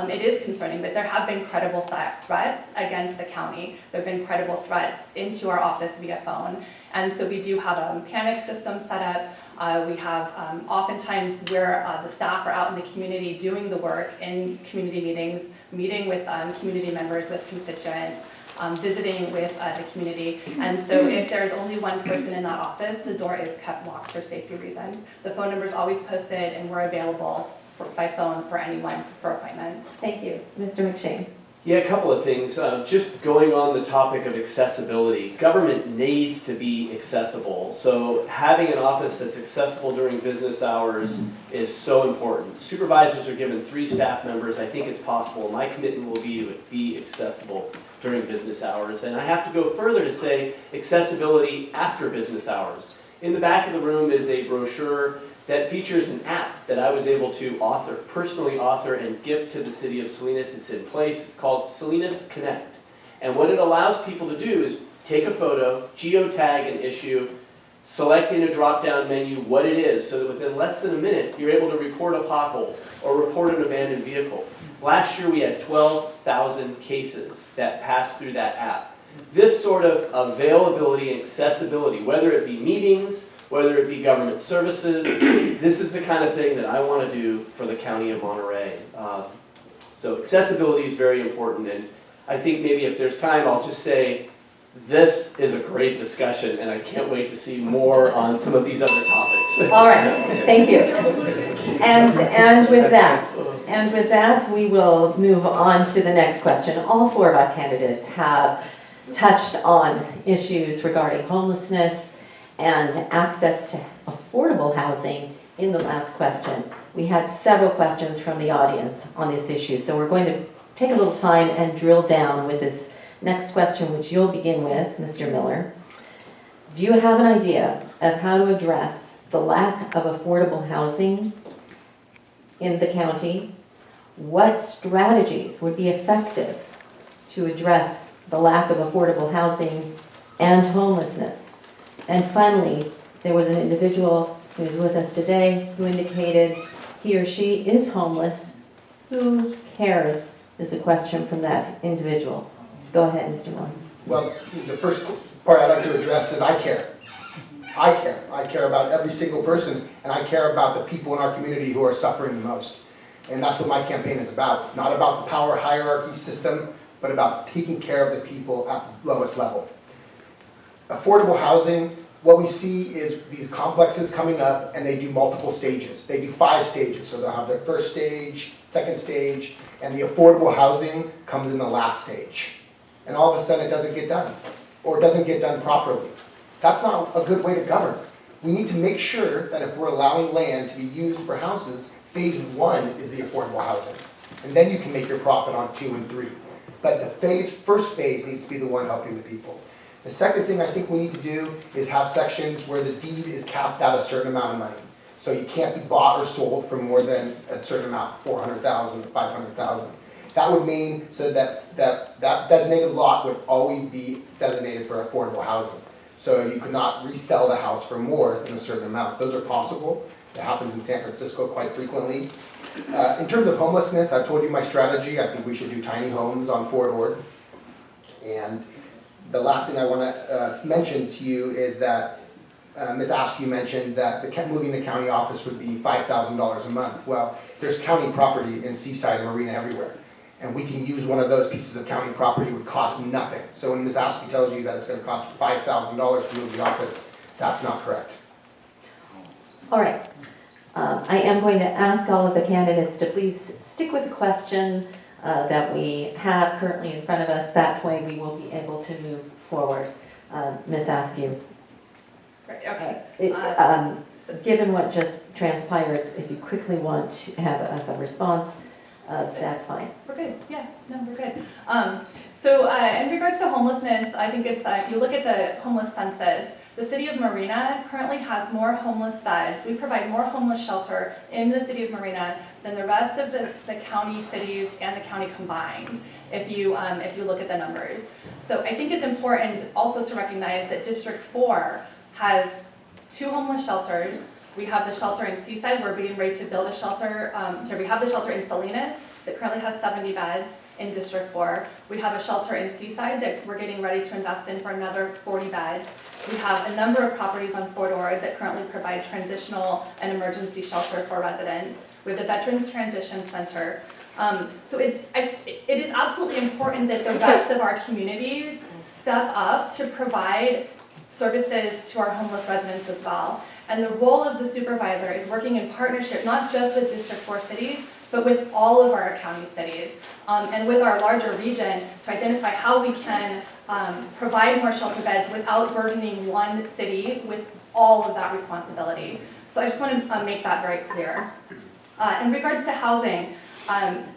it is concerning, but there have been credible threats against the county. There have been credible threats into our office via phone. And so we do have a panic system set up. We have oftentimes where the staff are out in the community doing the work in community meetings, meeting with community members, with constituents, visiting with the community. And so if there's only one person in that office, the door is kept locked for safety reasons. The phone number is always posted, and we're available by phone for anyone for appointments. Thank you. Mr. McShane. Yeah, a couple of things. Just going on the topic of accessibility, government needs to be accessible. So having an office that's accessible during business hours is so important. Supervisors are given 3 staff members. I think it's possible. My commitment will be to be accessible during business hours. And I have to go further to say accessibility after business hours. In the back of the room is a brochure that features an app that I was able to personally author and gift to the city of Salinas. It's in place. It's called Salinas Connect. And what it allows people to do is take a photo, geotag an issue, select in a drop-down menu what it is, so that within less than a minute, you're able to report a pothole or report an abandoned vehicle. Last year, we had 12,000 cases that passed through that app. This sort of availability and accessibility, whether it be meetings, whether it be government services, this is the kind of thing that I want to do for the County of Monterey. So accessibility is very important, and I think maybe if there's time, I'll just say, this is a great discussion, and I can't wait to see more on some of these other topics. All right, thank you. And with that, we will move on to the next question. All four of our candidates have touched on issues regarding homelessness and access to affordable housing in the last question. We had several questions from the audience on this issue, so we're going to take a little time and drill down with this next question, which you'll begin with, Mr. Miller. Do you have an idea of how to address the lack of affordable housing in the county? What strategies would be effective to address the lack of affordable housing and homelessness? And finally, there was an individual who is with us today who indicated he or she is homeless. Who cares is the question from that individual. Go ahead, Mr. Miller. Well, the first part I'd like to address is I care. I care. I care about every single person, and I care about the people in our community who are suffering the most. And that's what my campaign is about. Not about the power hierarchy system, but about taking care of the people at the lowest level. Affordable housing, what we see is these complexes coming up, and they do multiple stages. They do 5 stages. So they'll have their first stage, second stage, and the affordable housing comes in the last stage. And all of a sudden it doesn't get done, or it doesn't get done properly. That's not a good way to govern. We need to make sure that if we're allowing land to be used for houses, phase 1 is the affordable housing. And then you can make your profit on 2 and 3. But the first phase needs to be the one helping the people. The second thing I think we need to do is have sections where the deed is capped at a certain amount of money. So you can't be bought or sold for more than a certain amount, $400,000 to $500,000. That would mean so that designated lot would always be designated for affordable housing. So you could not resell the house for more than a certain amount. Those are possible. It happens in San Francisco quite frequently. In terms of homelessness, I've told you my strategy. I think we should do tiny homes on Fort Ord. And the last thing I want to mention to you is that Ms. Askew mentioned that moving the county office would be $5,000 a month. Well, there's county property in Seaside and Marina everywhere. And we can use one of those pieces of county property. It would cost nothing. So when Ms. Askew tells you that it's going to cost $5,000 to move the office, that's not correct. All right. I am going to ask all of the candidates to please stick with the question that we have currently in front of us. That way we will be able to move forward. Ms. Askew. Right, okay. Given what just transpired, if you quickly want to have a response, that's fine. We're good, yeah, no, we're good. So in regards to homelessness, I think it's, if you look at the homeless census, the city of Marina currently has more homeless beds. We provide more homeless shelter in the city of Marina than the rest of the county cities and the county combined, if you look at the numbers. So I think it's important also to recognize that District 4 has 2 homeless shelters. We have the shelter in Seaside. We're getting ready to build a shelter. We have the shelter in Salinas that currently has 70 beds in District 4. We have a shelter in Seaside that we're getting ready to invest in for another 40 beds. We have a number of properties on Fort Ord that currently provide transitional and emergency shelter for residents. We have the Veterans Transition Center. So it is absolutely important that the rest of our communities step up to provide services to our homeless residents as well. And the role of the supervisor is working in partnership, not just with District 4 cities, but with all of our county cities, and with our larger region to identify how we can provide more shelter beds without burdening one city with all of that responsibility. So I just want to make that very clear. In regards to housing,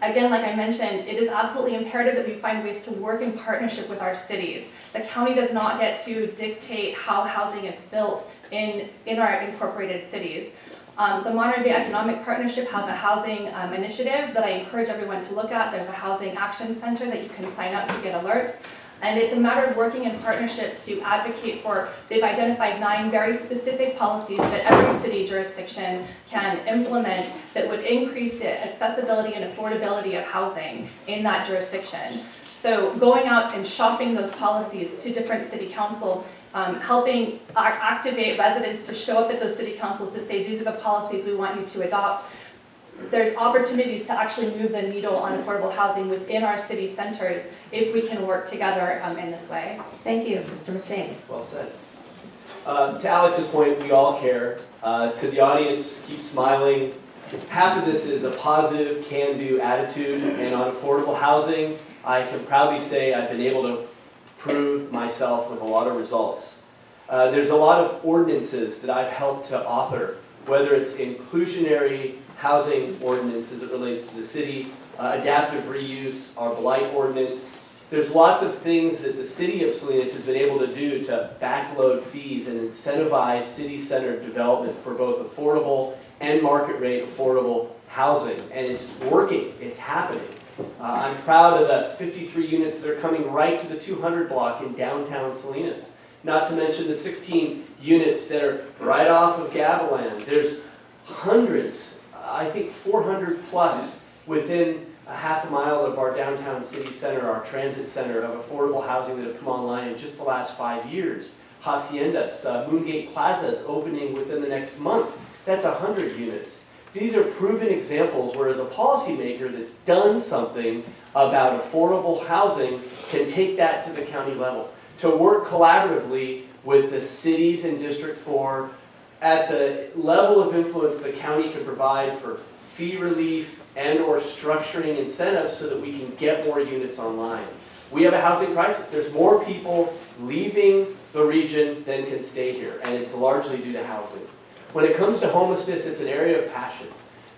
again, like I mentioned, it is absolutely imperative that we find ways to work in partnership with our cities. The county does not get to dictate how housing is built in our incorporated cities. The Monterey Bay Economic Partnership has a housing initiative that I encourage everyone to look at. There's a housing action center that you can sign up to get alerts. And it's a matter of working in partnership to advocate for, they've identified 9 very specific policies that every city jurisdiction can implement that would increase the accessibility and affordability of housing in that jurisdiction. So going out and shopping those policies to different city councils, helping activate residents to show up at those city councils to say, these are the policies we want you to adopt. There's opportunities to actually move the needle on affordable housing within our city centers if we can work together in this way. Thank you, Mr. McShane. Well said. To Alex's point, we all care. To the audience, keep smiling. Half of this is a positive, can-do attitude, and on affordable housing, I can proudly say I've been able to prove myself with a lot of results. There's a lot of ordinances that I've helped to author, whether it's inclusionary housing ordinance as it relates to the city, adaptive reuse, our blight ordinance. There's lots of things that the city of Salinas has been able to do to backload fees and incentivize city-centered development for both affordable and market rate affordable housing. And it's working, it's happening. I'm proud of the 53 units that are coming right to the 200 block in downtown Salinas. Not to mention the 16 units that are right off of Gavilan. There's hundreds, I think 400 plus within a half a mile of our downtown city center, our transit center of affordable housing that have come online in just the last 5 years. Haciendas, Moongate Plaza is opening within the next month. That's 100 units. These are proven examples where as a policymaker that's done something about affordable housing can take that to the county level. To work collaboratively with the cities in District 4 at the level of influence the county can provide for fee relief and or structuring incentives so that we can get more units online. We have a housing crisis. There's more people leaving the region than can stay here, and it's largely due to housing. When it comes to homelessness, it's an area of passion.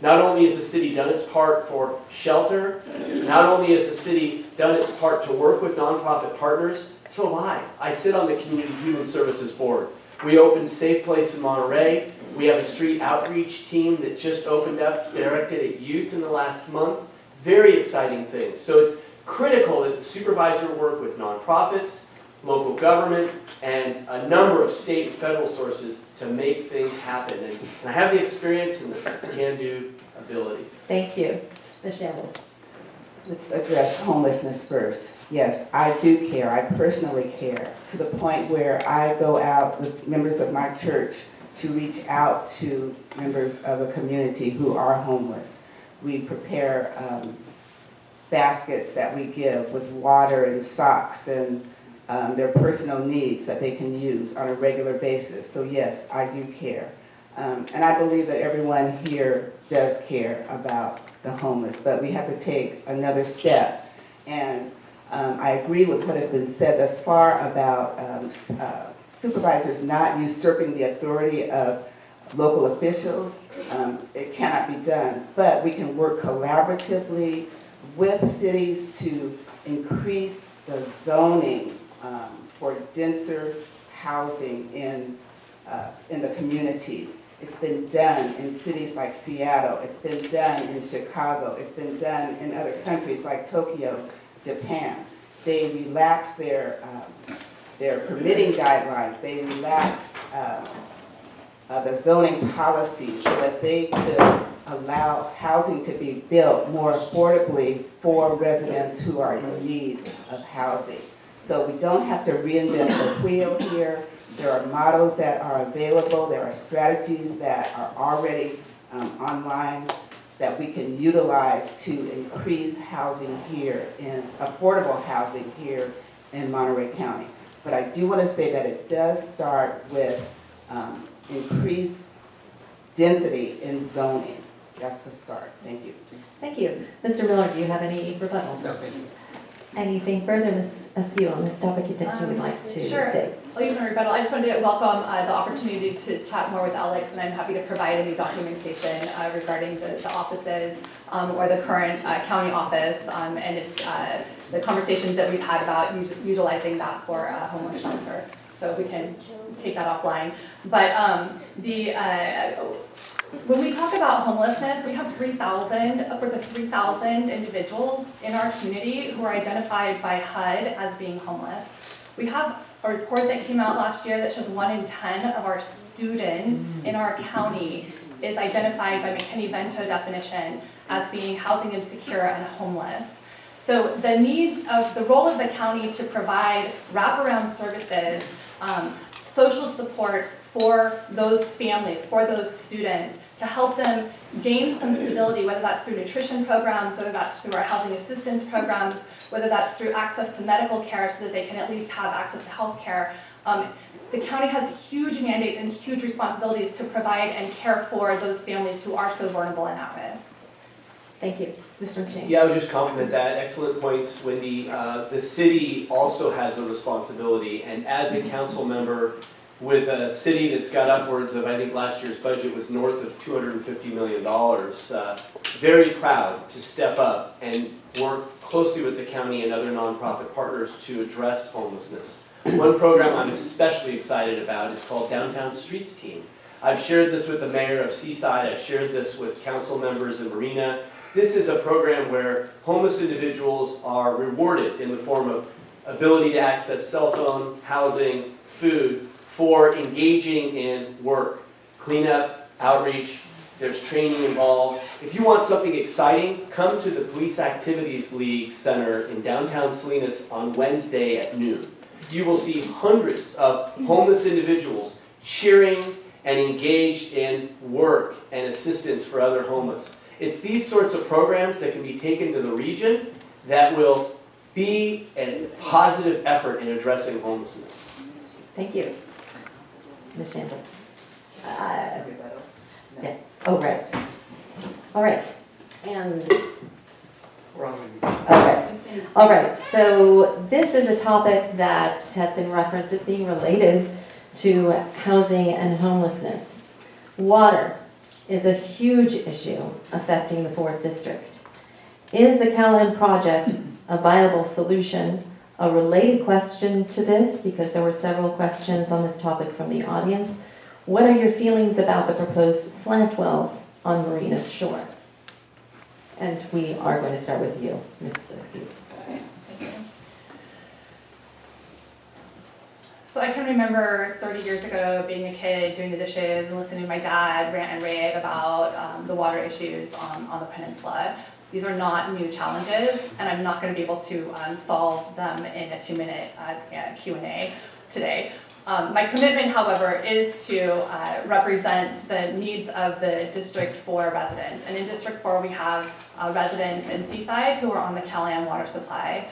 Not only has the city done its part for shelter, not only has the city done its part to work with nonprofit partners, so have I. I sit on the Community Human Services Board. We opened Safe Place in Monterey. We have a street outreach team that just opened up, directed at youth in the last month. Very exciting things. So it's critical that the supervisor work with nonprofits, local government, and a number of state and federal sources to make things happen. And I have the experience and the can-do ability. Thank you. Ms. Chambliss. Let's address homelessness first. Yes, I do care. I personally care to the point where I go out with members of my church to reach out to members of the community who are homeless. We prepare baskets that we give with water and socks and their personal needs that they can use on a regular basis. So yes, I do care. And I believe that everyone here does care about the homeless, but we have to take another step. And I agree with what has been said thus far about supervisors not usurping the authority of local officials. It cannot be done, but we can work collaboratively with cities to increase the zoning for denser housing in the communities. It's been done in cities like Seattle. It's been done in Chicago. It's been done in other countries like Tokyo, Japan. They relaxed their permitting guidelines. They relaxed the zoning policies so that they could allow housing to be built more affordably for residents who are in need of housing. So we don't have to reinvent the wheel here. There are models that are available. There are strategies that are already online that we can utilize to increase housing here, in affordable housing here in Monterey County. But I do want to say that it does start with increased density in zoning. That's the start. Thank you. Thank you. Mr. Miller, do you have any rebuttal? No, thank you. Anything further, Ms. Askew, on this topic that you would like to Sure. say? I'll use my rebuttal. I just wanted to welcome the opportunity to chat more with Alex, and I'm happy to provide any documentation regarding the offices or the current county office and it's, the conversations that we've had about utilizing that for a homeless shelter. So we can take that offline. But When we talk about homelessness, we have upwards of 3,000 individuals in our community who are identified by HUD as being homeless. We have a report that came out last year that shows 1 in 10 of our students in our county is identified by McKinney-Vento definition as being housing insecure and homeless. So the role of the county to provide wraparound services, social supports for those families, for those students, to help them gain some stability, whether that's through nutrition programs, whether that's through our housing assistance programs, whether that's through access to medical care so that they can at least have access to health care. The county has huge mandates and huge responsibilities to provide and care for those families who are so vulnerable and at risk. Thank you. Mr. McShane. Yeah, I would just compliment that. Excellent points, Wendy. The city also has a responsibility, and as a council member with a city that's got upwards of, I think last year's budget was north of $250 million, very proud to step up and work closely with the county and other nonprofit partners to address homelessness. One program I'm especially excited about is called Downtown Streets Team. I've shared this with the mayor of Seaside, I've shared this with council members in Marina. This is a program where homeless individuals are rewarded in the form of ability to access cell phone, housing, food, for engaging in work, cleanup, outreach. There's training involved. If you want something exciting, come to the Police Activities League Center in downtown Salinas on Wednesday at noon. You will see hundreds of homeless individuals cheering and engaged in work and assistance for other homeless. It's these sorts of programs that can be taken to the region that will be a positive effort in addressing homelessness. Thank you. Ms. Chambliss. Yes. Oh, right. All right. And, all right. So this is a topic that has been referenced as being related to housing and homelessness. Water is a huge issue affecting the 4th District. Is the Callahan project a viable solution? A related question to this, because there were several questions on this topic from the audience. What are your feelings about the proposed slant wells on Marina's shore? And we are going to start with you, Mrs. Askew. Thank you. So I can remember 30 years ago being a kid, doing the dishes, and listening to my dad rant and rave about the water issues on the peninsula. These are not new challenges, and I'm not going to be able to solve them in a 2-minute Q&A today. My commitment, however, is to represent the needs of the District 4 residents. And in District 4, we have residents in Seaside who are on the Callahan water supply.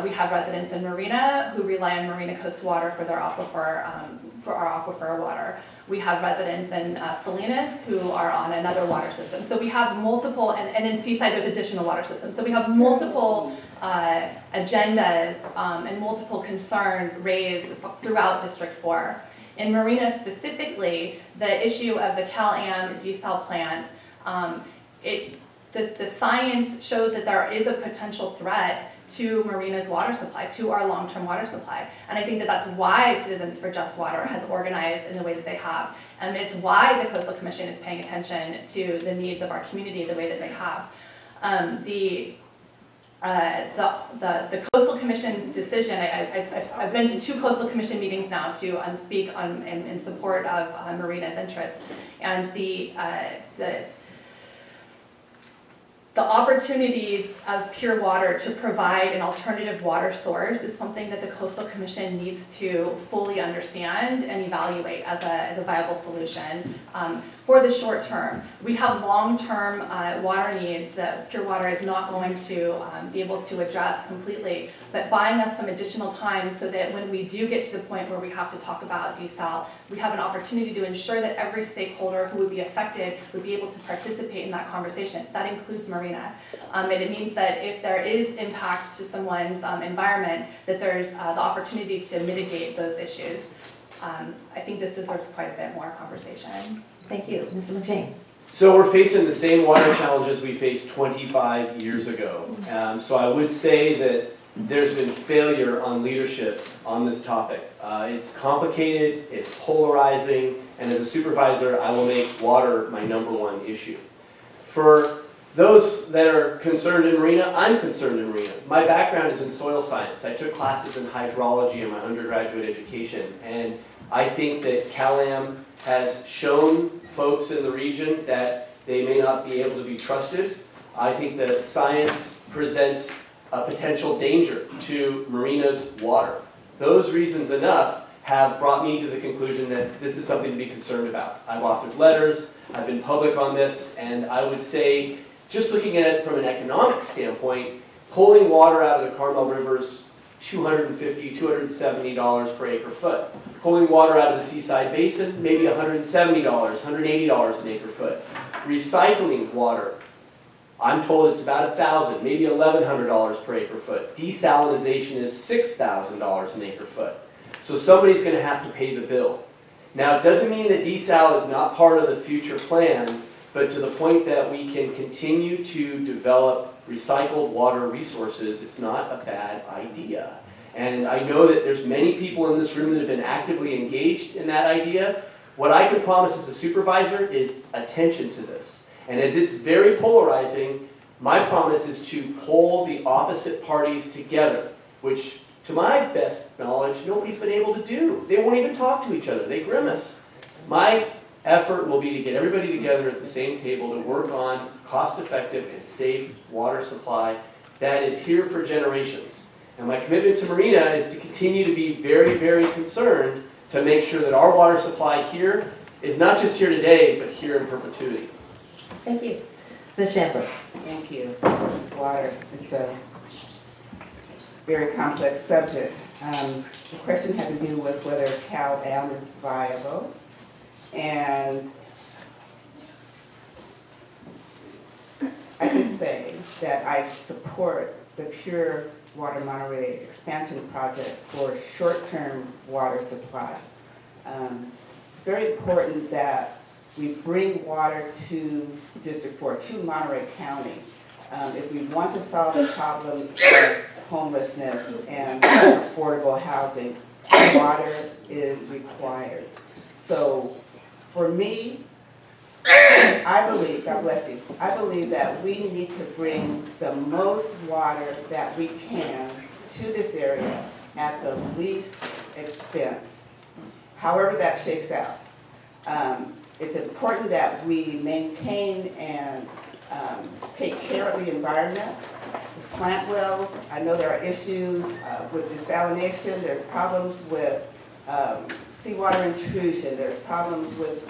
We have residents in Marina who rely on Marina Coast water for their aquifer, for our aquifer water. We have residents in Salinas who are on another water system. So we have multiple, and in Seaside there's additional water systems. So we have multiple agendas and multiple concerns raised throughout District 4. In Marina specifically, the issue of the Cal-Am desal plant, the science shows that there is a potential threat to Marina's water supply, to our long-term water supply. And I think that that's why Citizens for Just Water has organized in the way that they have. And it's why the Coastal Commission is paying attention to the needs of our community the way that they have. The Coastal Commission's decision, I've been to 2 Coastal Commission meetings now to speak in support of Marina's interests. And the opportunity of Pure Water to provide an alternative water source is something that the Coastal Commission needs to fully understand and evaluate as a viable solution. For the short term, we have long-term water needs that Pure Water is not going to be able to address completely, but buying us some additional time so that when we do get to the point where we have to talk about desal, we have an opportunity to ensure that every stakeholder who would be affected would be able to participate in that conversation. That includes Marina. And it means that if there is impact to someone's environment, that there's the opportunity to mitigate those issues. I think this deserves quite a bit more conversation. Thank you. Mr. McShane. So we're facing the same water challenges we faced 25 years ago. So I would say that there's been failure on leadership on this topic. It's complicated, it's polarizing, and as a supervisor, I will make water my #1 issue. For those that are concerned in Marina, I'm concerned in Marina. My background is in soil science. I took classes in hydrology in my undergraduate education, and I think that CalAm has shown folks in the region that they may not be able to be trusted. I think that science presents a potential danger to Marina's water. Those reasons enough have brought me to the conclusion that this is something to be concerned about. I've authored letters, I've been public on this, and I would say, just looking at it from an economic standpoint, pulling water out of the Carmel River is $250, $270 per acre foot. Pulling water out of the Seaside Basin, maybe $170, $180 an acre foot. Recycling water, I'm told it's about $1,000, maybe $1,100 per acre foot. Desalinization is $6,000 an acre foot. So somebody's going to have to pay the bill. Now, it doesn't mean that desal is not part of the future plan, but to the point that we can continue to develop recycled water resources, it's not a bad idea. And I know that there's many people in this room that have been actively engaged in that idea. What I can promise as a supervisor is attention to this. And as it's very polarizing, my promise is to pull the opposite parties together, which to my best knowledge, nobody's been able to do. They won't even talk to each other. They grimace. My effort will be to get everybody together at the same table to work on cost-effective and safe water supply that is here for generations. And my commitment to Marina is to continue to be very, very concerned to make sure that our water supply here is not just here today, but here in perpetuity. Thank you. Ms. Chambliss. Thank you. Water, it's a very complex subject. The question had to do with whether CalAm is viable. And I can say that I support the Pure Water Monterey expansion project for short-term water supply. It's very important that we bring water to District 4, to Monterey County. If we want to solve the problems of homelessness and affordable housing, water is required. So for me, I believe, God bless you, I believe that we need to bring the most water that we can to this area at the least expense, however that shakes out. It's important that we maintain and take care of the environment. The slant wells, I know there are issues with desalination, there's problems with seawater intrusion, there's problems with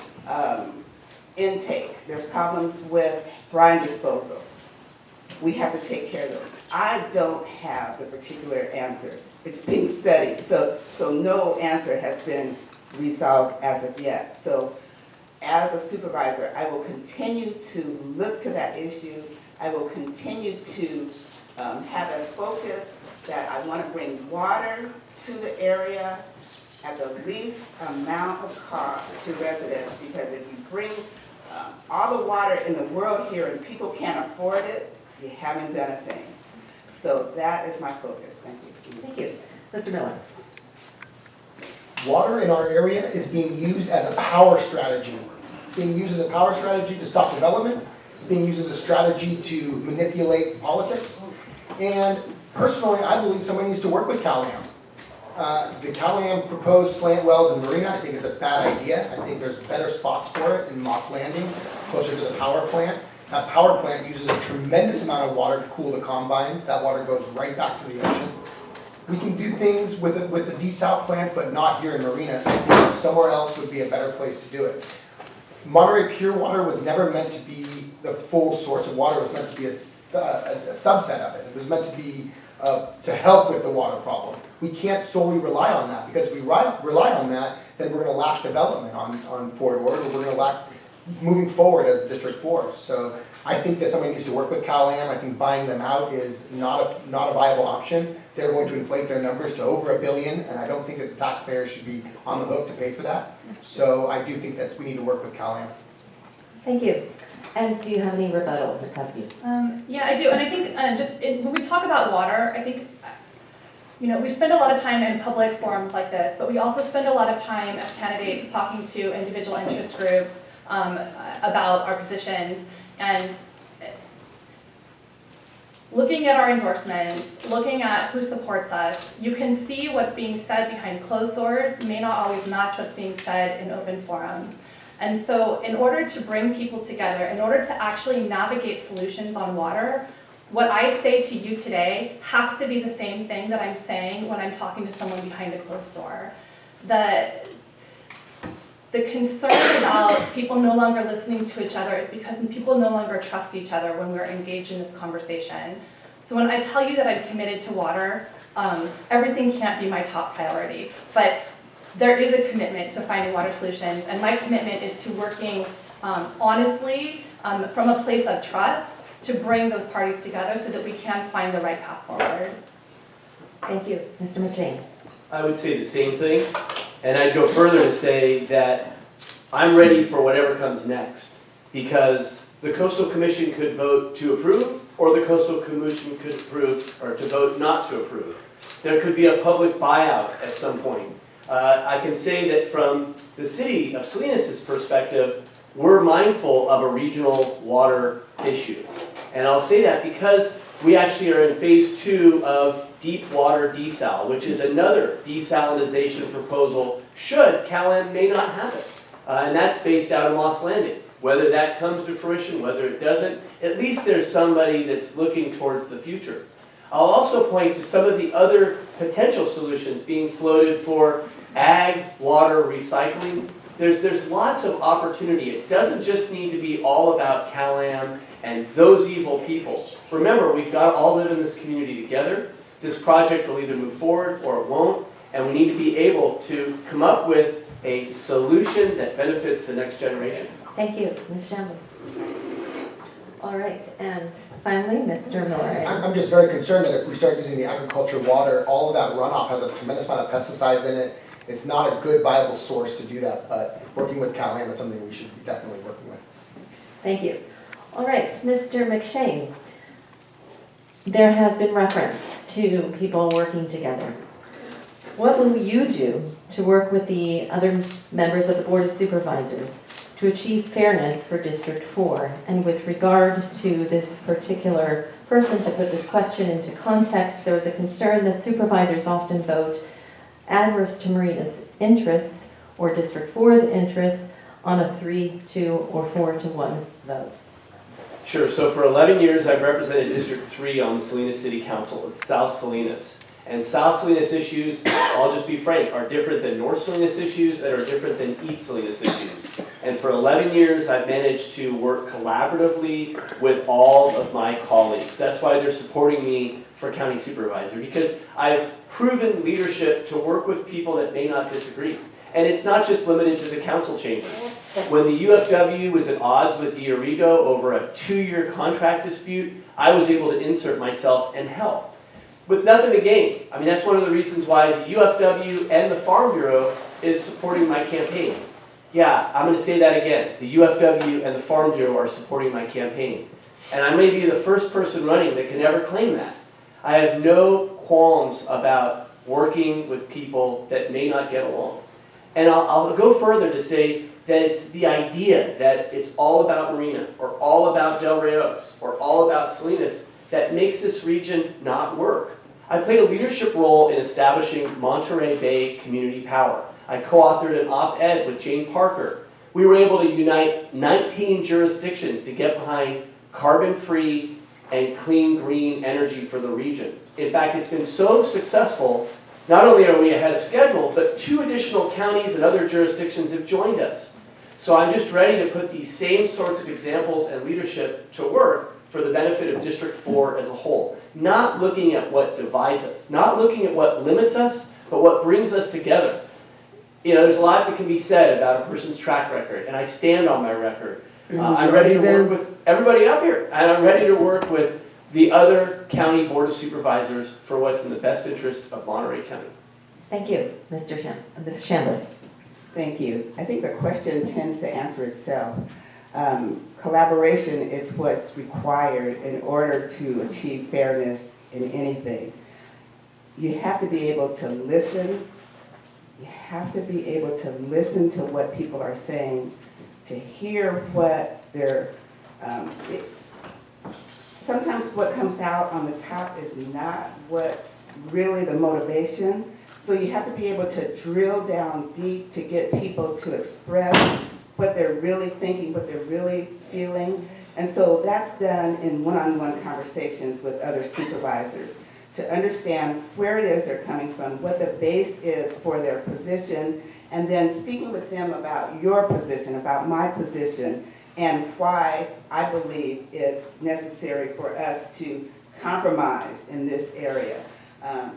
intake, there's problems with brine disposal. We have to take care of those. I don't have the particular answer. It's being studied, so no answer has been resolved as of yet. So as a supervisor, I will continue to look to that issue. I will continue to have as focus that I want to bring water to the area at the least amount of cost to residents, because if you bring all the water in the world here and people can't afford it, you haven't done a thing. So that is my focus. Thank you. Thank you. Mr. Miller. Water in our area is being used as a power strategy. It's being used as a power strategy to stop development. It's being used as a strategy to manipulate politics. And personally, I believe somebody needs to work with CalAm. The CalAm proposed slant wells in Marina, I think is a bad idea. I think there's better spots for it in Moss Landing, closer to the power plant. That power plant uses a tremendous amount of water to cool the combines. That water goes right back to the ocean. We can do things with the desal plant, but not here in Marina. I think somewhere else would be a better place to do it. Monterey Pure Water was never meant to be the full source of water. It was meant to be a subset of it. It was meant to be to help with the water problem. We can't solely rely on that, because if we rely on that, then we're going to lack development on Fort Ord, or we're going to lack moving forward as the District 4. So I think that somebody needs to work with CalAm. I think buying them out is not a viable option. They're going to inflate their numbers to over $1 billion, and I don't think that the taxpayers should be on the hook to pay for that. So I do think that we need to work with CalAm. Thank you. And do you have any rebuttal, Ms. Askew? Yeah, I do, and I think when we talk about water, I think we spend a lot of time in public forums like this, but we also spend a lot of time as candidates talking to individual interest groups about our positions, and looking at our endorsements, looking at who supports us, you can see what's being said behind closed doors may not always match what's being said in open forums. And so in order to bring people together, in order to actually navigate solutions on water, what I say to you today has to be the same thing that I'm saying when I'm talking to someone behind a closed door. The concern about people no longer listening to each other is because people no longer trust each other when we're engaged in this conversation. So when I tell you that I'm committed to water, everything can't be my top priority, but there is a commitment to finding water solutions, and my commitment is to working honestly from a place of trust to bring those parties together so that we can find the right path forward. Thank you. Mr. McShane. I would say the same thing, and I'd go further to say that I'm ready for whatever comes next, because the Coastal Commission could vote to approve, or the Coastal Commission could approve, or to vote not to approve. There could be a public buyout at some point. I can say that from the city of Salinas' perspective, we're mindful of a regional water issue. And I'll say that because we actually are in phase 2 of deep water desal, which is another desalinization proposal should Cal-Am may not have it. And that's based out of Moss Landing. Whether that comes to fruition, whether it doesn't, at least there's somebody that's looking towards the future. I'll also point to some of the other potential solutions being floated for ag water recycling. There's lots of opportunity. It doesn't just need to be all about Cal-Am and those evil people. Remember, we've got to all live in this community together. This project will either move forward or it won't, and we need to be able to come up with a solution that benefits the next generation. Thank you, Ms. Chambliss. All right, and finally, Mr. Miller. I'm just very concerned that if we start using the agriculture water, all of that runoff has a tremendous amount of pesticides in it. It's not a good, viable source to do that, but working with Cal-Am is something we should be definitely working with. Thank you. All right, Mr. McShane. There has been reference to people working together. What will you do to work with the other members of the Board of Supervisors to achieve fairness for District 4? And with regard to this particular person, to put this question into context, there was a concern that supervisors often vote adverse to Marina's interests or District 4's interests on a 3-2 or 4-1 vote. Sure, so for 11 years I've represented District 3 on the Salinas City Council. It's South Salinas. And South Salinas issues, I'll just be frank, are different than North Salinas issues that are different than East Salinas issues. And for 11 years I've managed to work collaboratively with all of my colleagues. That's why they're supporting me for County Supervisor, because I've proven leadership to work with people that may not disagree. And it's not just limited to the council chambers. When the UFW was at odds with Diorigo over a 2-year contract dispute, I was able to insert myself and help. With nothing to gain. I mean, that's one of the reasons why the UFW and the Farm Bureau is supporting my campaign. Yeah, I'm going to say that again. The UFW and the Farm Bureau are supporting my campaign. And I may be the first person running that can ever claim that. I have no qualms about working with people that may not get along. And I'll go further to say that it's the idea that it's all about Marina, or all about Del Rey Oaks, or all about Salinas that makes this region not work. I played a leadership role in establishing Monterey Bay Community Power. I co-authored an op-ed with Jane Parker. We were able to unite 19 jurisdictions to get behind carbon-free and clean green energy for the region. In fact, it's been so successful, not only are we ahead of schedule, but 2 additional counties and other jurisdictions have joined us. So I'm just ready to put these same sorts of examples and leadership to work for the benefit of District 4 as a whole. Not looking at what divides us, not looking at what limits us, but what brings us together. You know, there's a lot that can be said about a person's track record, and I stand on my record. I'm ready to work with everybody up here, and I'm ready to work with the other county board of supervisors for what's in the best interest of Monterey County. Thank you, Ms. Chambliss. Thank you. I think the question tends to answer itself. Collaboration is what's required in order to achieve fairness in anything. you have to be able to listen. You have to be able to listen to what people are saying, to hear what they're, sometimes what comes out on the top is not what's really the motivation. So you have to be able to drill down deep to get people to express what they're really thinking, what they're really feeling. And so that's done in one-on-one conversations with other supervisors to understand where it is they're coming from, what the base is for their position, and then speaking with them about your position, about my position, and why I believe it's necessary for us to compromise in this area. I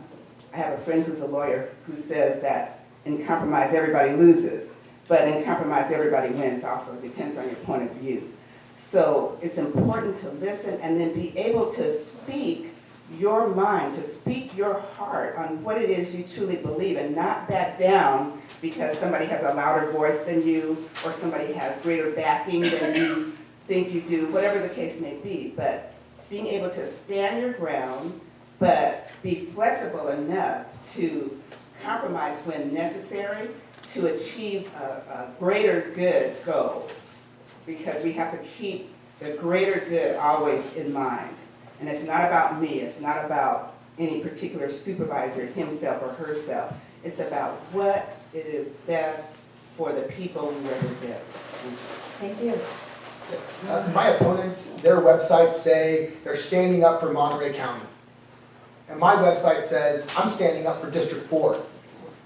have a friend who's a lawyer who says that in compromise everybody loses, but in compromise everybody wins also. It depends on your point of view. So it's important to listen and then be able to speak your mind, to speak your heart on what it is you truly believe and not back down because somebody has a louder voice than you or somebody has greater backing than you think you do, whatever the case may be. But being able to stand your ground, but be flexible enough to compromise when necessary to achieve a greater good goal. Because we have to keep the greater good always in mind. And it's not about me, it's not about any particular supervisor himself or herself. It's about what it is best for the people we represent. Thank you. My opponents, their websites say they're standing up for Monterey County. And my website says, I'm standing up for District 4.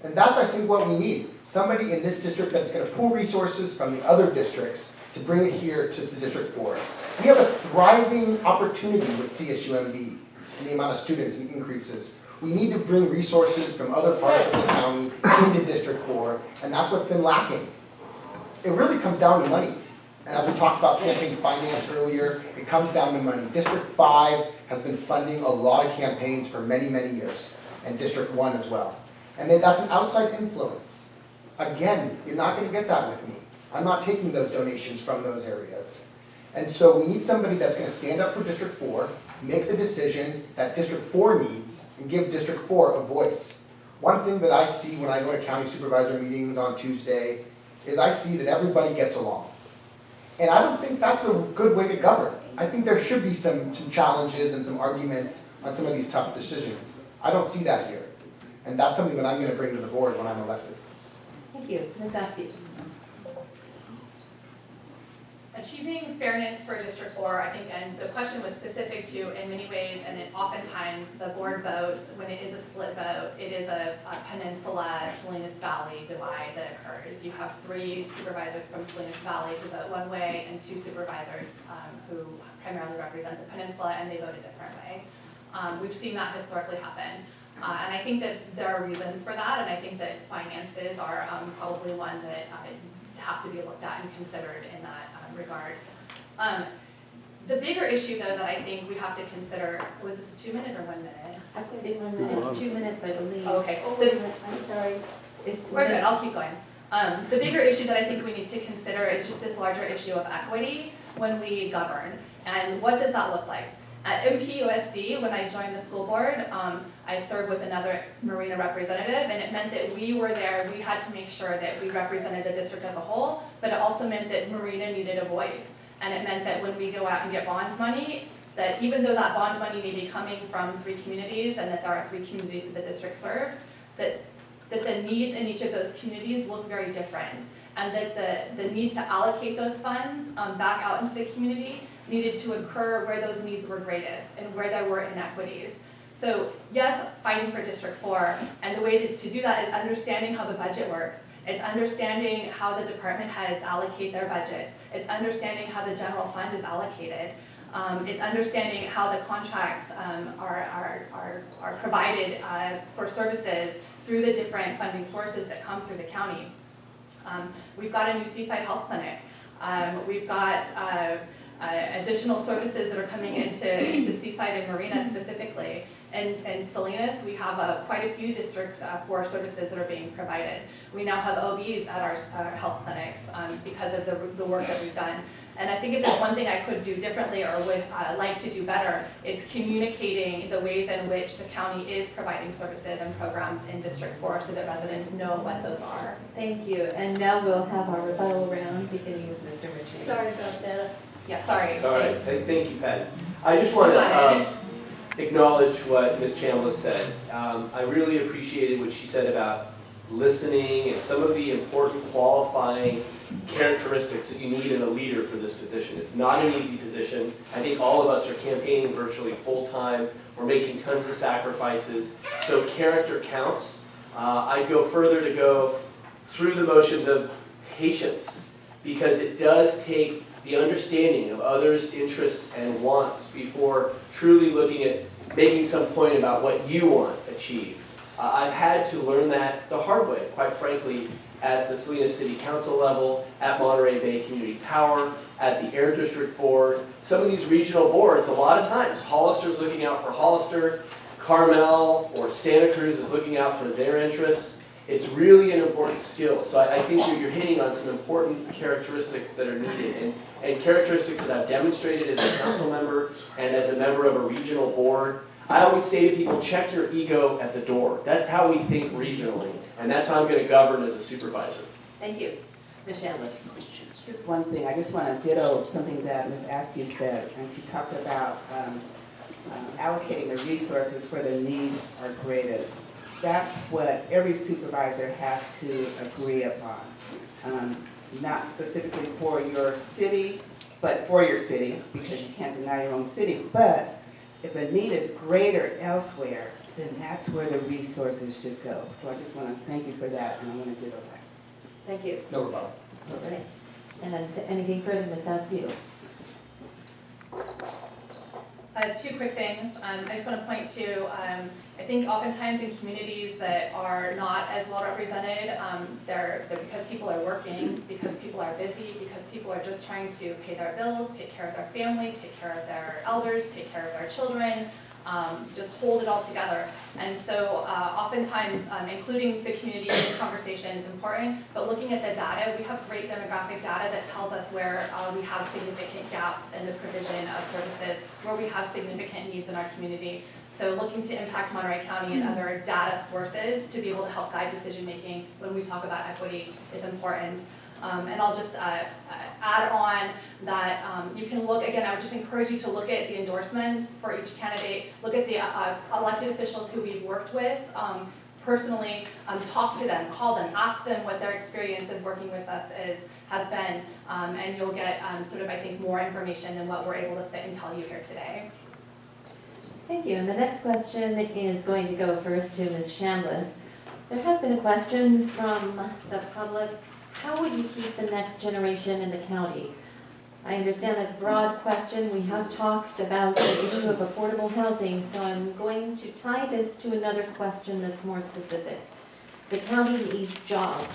And that's, I think, what we need. Somebody in this district that's going to pool resources from the other districts to bring it here to the District 4. We have a thriving opportunity with CSUMB and the amount of students and increases. We need to bring resources from other parts of the county into District 4, and that's what's been lacking. It really comes down to money. And as we talked about campaign finance earlier, it comes down to money. District 5 has been funding a lot of campaigns for many, many years, and District 1 as well. And that's an outside influence. Again, you're not going to get that with me. I'm not taking those donations from those areas. And so we need somebody that's going to stand up for District 4, make the decisions that District 4 needs, and give District 4 a voice. One thing that I see when I go to county supervisor meetings on Tuesday is I see that everybody gets along. And I don't think that's a good way to govern. I think there should be some challenges and some arguments on some of these tough decisions. I don't see that here. And that's something that I'm going to bring to the board when I'm elected. Thank you. Ms. Askew. Achieving fairness for District 4, I think, and the question was specific to in many ways, and it oftentimes the board votes, when it is a split vote, it is a peninsula Salinas Valley divide that occurs. You have 3 supervisors from Salinas Valley who vote one way and 2 supervisors who primarily represent the peninsula, and they vote a different way. We've seen that historically happen. And I think that there are reasons for that, and I think that finances are probably one that have to be looked at and considered in that regard. The bigger issue, though, that I think we have to consider, was this a 2-minute or 1 minute? I think it's 1 minute. It's 2 minutes, I believe. Oh, okay. I'm sorry. We're good, I'll keep going. The bigger issue that I think we need to consider is just this larger issue of equity when we govern. And what does that look like? At MPUSD, when I joined the school board, I served with another Marina representative, and it meant that we were there, we had to make sure that we represented the district as a whole, but it also meant that Marina needed a voice. And it meant that when we go out and get bond money, that even though that bond money may be coming from 3 communities, and that there are 3 communities that the district serves, that the needs in each of those communities look very different. And that the need to allocate those funds back out into the community needed to occur where those needs were greatest and where there were inequities. So yes, fighting for District 4, and the way to do that is understanding how the budget works. It's understanding how the department heads allocate their budgets. It's understanding how the general fund is allocated. It's understanding how the contracts are provided for services through the different funding sources that come through the county. We've got a new Seaside Health Clinic. We've got additional services that are coming into Seaside and Marina specifically. And Salinas, we have quite a few District 4 services that are being provided. We now have OBs at our health clinics because of the work that we've done. And I think if there's one thing I could do differently or would like to do better, it's communicating the ways in which the county is providing services and programs in District 4 so that residents know what those are. Thank you. And now we'll have our rebuttal round, beginning with Mr. McShane. Sorry about that. Yeah, sorry. Sorry, Thanks. thank you, Patty. I just want Go ahead. to acknowledge what Ms. Chambliss said. I really appreciated what she said about listening and some of the important qualifying characteristics that you need in a leader for this position. It's not an easy position. I think all of us are campaigning virtually full-time. We're making tons of sacrifices. So character counts. I'd go further to go through the motions of patience, because it does take the understanding of others' interests and wants before truly looking at making some point about what you want achieved. I've had to learn that the hard way, quite frankly, at the Salinas City Council level, at Monterey Bay Community Power, at the Air District Board. Some of these regional boards, a lot of times, Hollister's looking out for Hollister, Carmel or Santa Cruz is looking out for their interests. It's really an important skill. So I think you're hitting on some important characteristics that are needed, and characteristics that I've demonstrated as a council member and as a member of a regional board. I always say to people, check your ego at the door. That's how we think regionally, and that's how I'm going to govern as a supervisor. Thank you. Ms. Chambliss. Just one thing, I just want to ditto something that Ms. Askew said, and she talked about allocating the resources where the needs are greatest. That's what every supervisor has to agree upon. Not specifically for your city, but for your city, because you can't deny your own city. But if the need is greater elsewhere, then that's where the resources should go. So I just want to thank you for that, and I want to ditto that. Thank you. No rebuttal. All right. And anything further, Ms. Askew? Two quick things. I just want to point to, I think oftentimes in communities that are not as well represented, they're because people are working, because people are busy, because people are just trying to pay their bills, take care of their family, take care of their elders, take care of their children, just hold it all together. And so oftentimes including the community in conversation is important, but looking at the data, we have great demographic data that tells us where we have significant gaps in the provision of services, where we have significant needs in our community. So looking to impact Monterey County and other data sources to be able to help guide decision making when we talk about equity is important. And I'll just add on that you can look, again, I would just encourage you to look at the endorsements for each candidate, look at the elected officials who we've worked with personally, talk to them, call them, ask them what their experience of working with us has been, and you'll get sort of, I think, more information than what we're able to sit and tell you here today. Thank you. And the next question is going to go first to Ms. Chambliss. There has been a question from the public. How would you keep the next generation in the county? I understand that's a broad question. We have talked about the issue of affordable housing, so I'm going to tie this to another question that's more specific. The county needs jobs.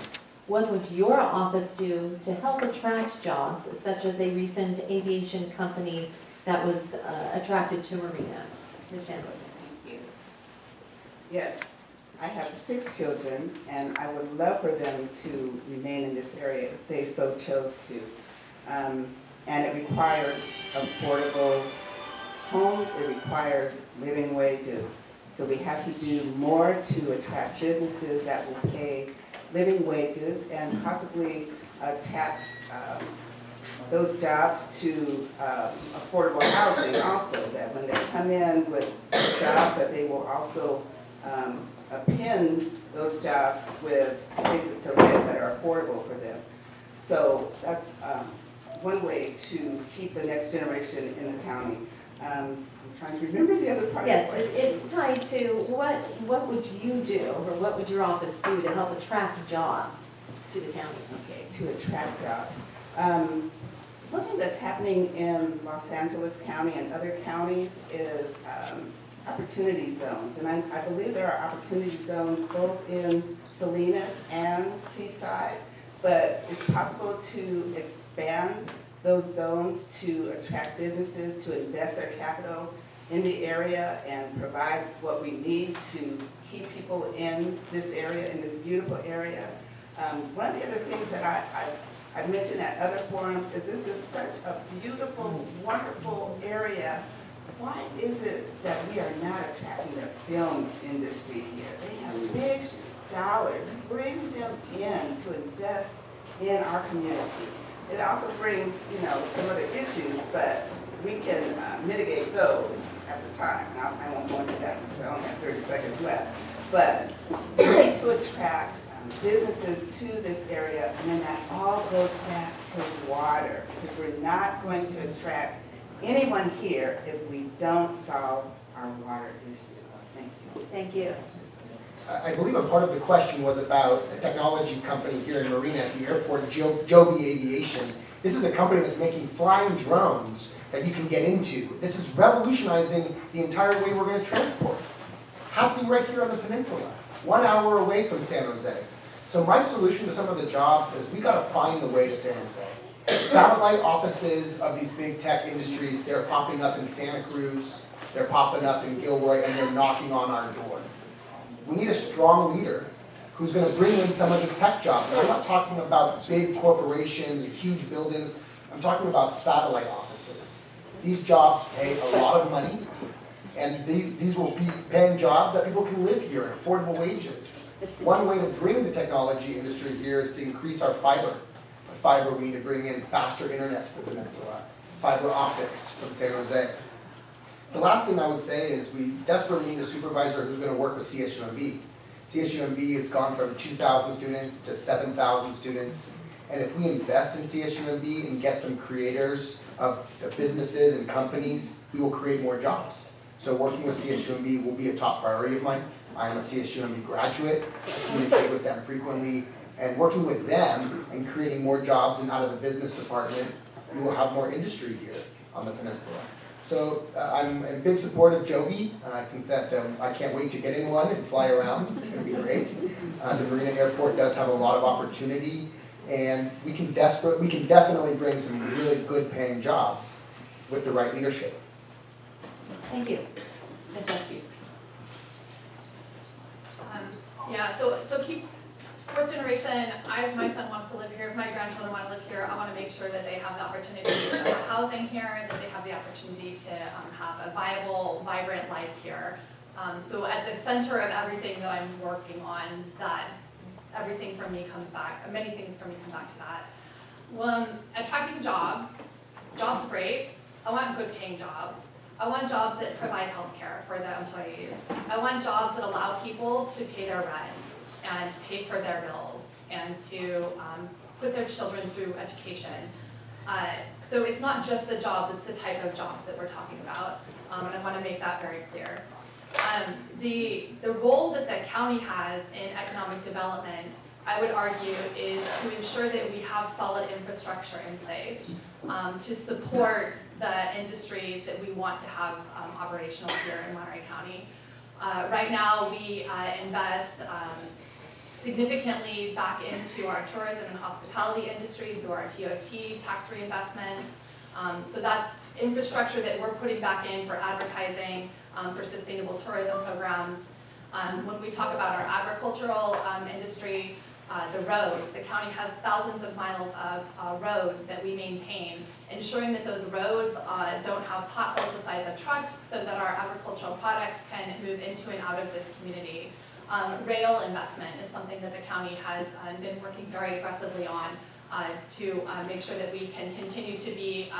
What would your office do to help attract jobs, such as a recent aviation company that was attracted to Marina? Ms. Chambliss. Yes, I have 6 children, and I would love for them to remain in this area if they so chose to. And it requires affordable homes, it requires living wages. So we have to do more to attract businesses that will pay living wages and possibly attach those jobs to affordable housing also, that when they come in with jobs that they will also append those jobs with places to live that are affordable for them. So that's one way to keep the next generation in the county. I'm trying to remember the other part Yes, of the question. it's tied to what would you do, or what would your office do to help attract jobs to the county? Okay, to attract jobs. One thing that's happening in Los Angeles County and other counties is opportunity zones. And I believe there are opportunity zones both in Salinas and Seaside. but it's possible to expand those zones to attract businesses, to invest their capital in the area and provide what we need to keep people in this area, in this beautiful area. One of the other things that I mentioned at other forums is this is such a beautiful, wonderful area. Why is it that we are not attracting the film industry here? They have big dollars. Bring them in to invest in our community. It also brings, some other issues, but we can mitigate those at the time. And I won't go into that because I only have 30 seconds left. But we need to attract businesses to this area, and then that all goes back to water, because we're not going to attract anyone here if we don't solve our water issue. Thank you. Thank you. I believe a part of the question was about a technology company here in Marina at the airport, Joby Aviation. This is a company that's making flying drones that you can get into. This is revolutionizing the entire way we're going to transport. Happening right here on the peninsula, 1 hour away from San Jose. So my solution to some of the jobs is we got to find the way to San Jose. Satellite offices of these big tech industries, they're popping up in Santa Cruz, they're popping up in Gilroy, and they're knocking on our door. We need a strong leader who's going to bring in some of these tech jobs. And I'm not talking about big corporations, huge buildings. I'm talking about satellite offices. These jobs pay a lot of money, and these will be paying jobs that people can live here at affordable wages. One way to bring the technology industry here is to increase our fiber. The fiber, we need to bring in faster internet to the peninsula, fiber optics from San Jose. The last thing I would say is we desperately need a supervisor who's going to work with CSUMB. CSUMB has gone from 2,000 students to 7,000 students. And if we invest in CSUMB and get some creators of businesses and companies, we will create more jobs. So working with CSUMB will be a top priority of mine. I am a CSUMB graduate. I communicate with them frequently. And working with them and creating more jobs and out of the business department, we will have more industry here on the peninsula. So I'm a big supporter of Joby. I think that I can't wait to get in one and fly around. It's going to be great. The Marina Airport does have a lot of opportunity, and we can definitely bring some really good paying jobs with the right leadership. Thank you. Ms. Askew. So keep fourth generation. My son wants to live here. If my grandchildren want to live here, I want to make sure that they have the opportunity to have housing here, that they have the opportunity to have a viable, vibrant life here. So at the center of everything that I'm working on, that everything from me comes back. Many things from me come back to that. Attracting jobs. Jobs are great. I want good paying jobs. I want jobs that provide health care for the employees. I want jobs that allow people to pay their rent and pay for their bills and to put their children through education. So it's not just the jobs, it's the type of jobs that we're talking about. And I want to make that very clear. The role that the county has in economic development, I would argue, is to ensure that we have solid infrastructure in place to support the industries that we want to have operational here in Monterey County. Right now, we invest significantly back into our tourism and hospitality industry through our TOT tax reinvestments. So that's infrastructure that we're putting back in for advertising, for sustainable tourism programs. When we talk about our agricultural industry, the roads, the county has thousands of miles of roads that we maintain, ensuring that those roads don't have potholes the size of trucks so that our agricultural products can move into and out of this community. Rail investment is something that the county has been working very aggressively on to make sure that we can continue to be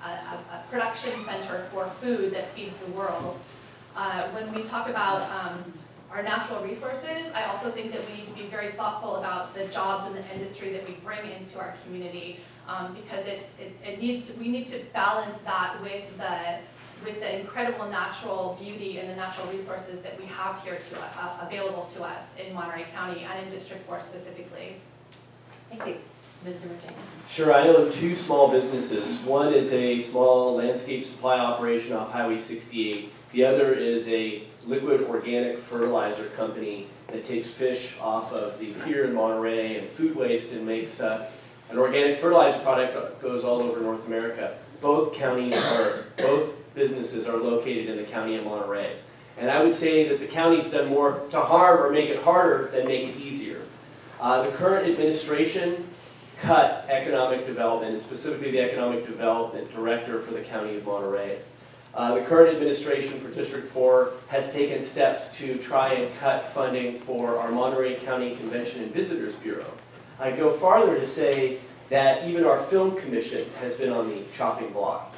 a production center for food that feeds the world. When we talk about our natural resources, I also think that we need to be very thoughtful about the jobs and the industry that we bring into our community because we need to balance that with the incredible natural beauty and the natural resources that we have here available to us in Monterey County and in District 4 specifically. Thank you. Mr. McShane. Sure, I own two small businesses. One is a small landscape supply operation off Highway 68. The other is a liquid organic fertilizer company that takes fish off of the pier in Monterey and food waste and makes an organic fertilizer product that goes all over North America. Both businesses are located in the county of Monterey. And I would say that the county's done more to harm or make it harder than make it easier. The current administration cut economic development, and specifically the economic development director for the county of Monterey. The current administration for District 4 has taken steps to try and cut funding for our Monterey County Convention and Visitors Bureau. I go farther to say that even our film commission has been on the chopping block.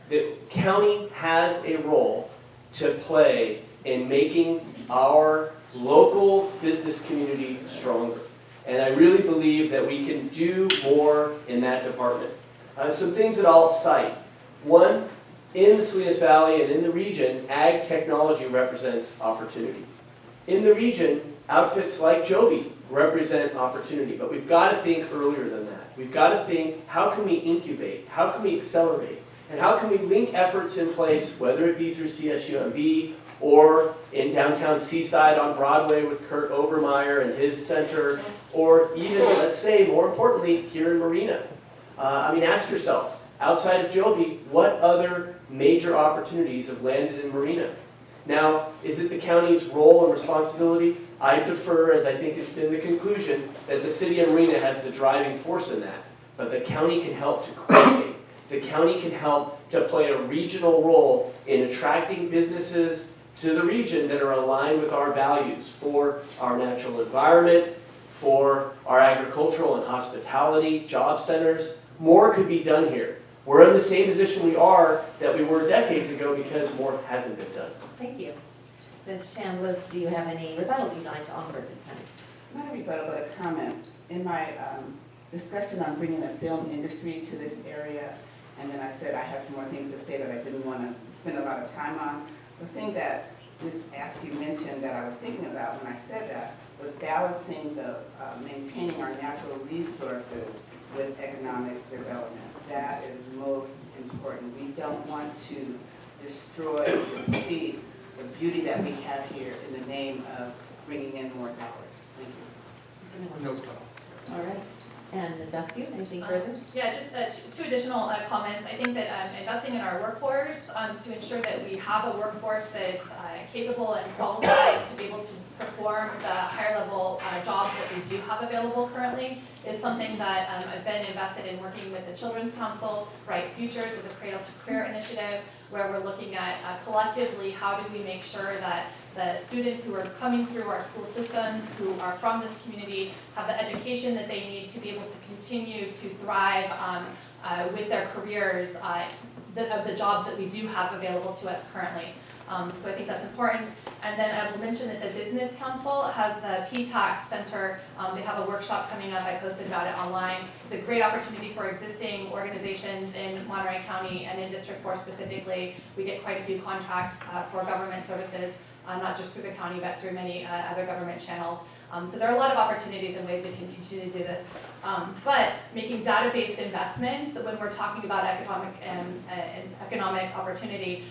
The county has a role to play in making our local business community stronger. And I really believe that we can do more in that department. Some things that I'll cite. One, in the Salinas Valley and in the region, ag technology represents opportunity. In the region, outfits like Joby represent opportunity, but we've got to think earlier than that. We've got to think, how can we incubate? How can we accelerate? And how can we link efforts in place, whether it be through CSUMB or in downtown Seaside on Broadway with Kurt Obermeyer and his center, or even, let's say, more importantly, here in Marina. Ask yourself, outside of Joby, what other major opportunities have landed in Marina? Now, is it the county's role and responsibility? I defer, as I think has been the conclusion, that the city of Marina has the driving force in that. But the county can help to coordinate. The county can help to play a regional role in attracting businesses to the region that are aligned with our values for our natural environment, for our agricultural and hospitality, job centers. More could be done here. We're in the same position we are that we were decades ago because more hasn't been done. Thank you. Ms. Chambliss, do you have any rebuttal you'd like to offer at this time? Not a rebuttal, but a comment. In my discussion on bringing the film industry to this area, and then I said I had some more things to say that I didn't want to spend a lot of time on. The thing that Ms. Askew mentioned that I was thinking about when I said that was balancing the maintaining our natural resources with economic development. That is most important. We don't want to destroy, deplete the beauty that we have here in the name of bringing in more dollars. Thank you. Mr. Miller. No. All right. And Ms. Askew, anything further? Yeah, just two additional comments. I think that investing in our workforce to ensure that we have a workforce that's capable and qualified to be able to perform the higher level jobs that we do have available currently is something that I've been invested in working with the Children's Council. Bright Futures is a Cradle to Career initiative where we're looking at collectively how do we make sure that the students who are coming through our school systems, who are from this community, have the education that they need to be able to continue to thrive with their careers of the jobs that we do have available to us currently. So I think that's important. And then I will mention that the Business Council has the PTAC Center. They have a workshop coming up. I posted about it online. It's a great opportunity for existing organizations in Monterey County and in District 4 specifically. We get quite a few contracts for government services, not just through the county, but through many other government channels. So there are a lot of opportunities and ways we can continue to do this. But making data-based investments, when we're talking about economic opportunity,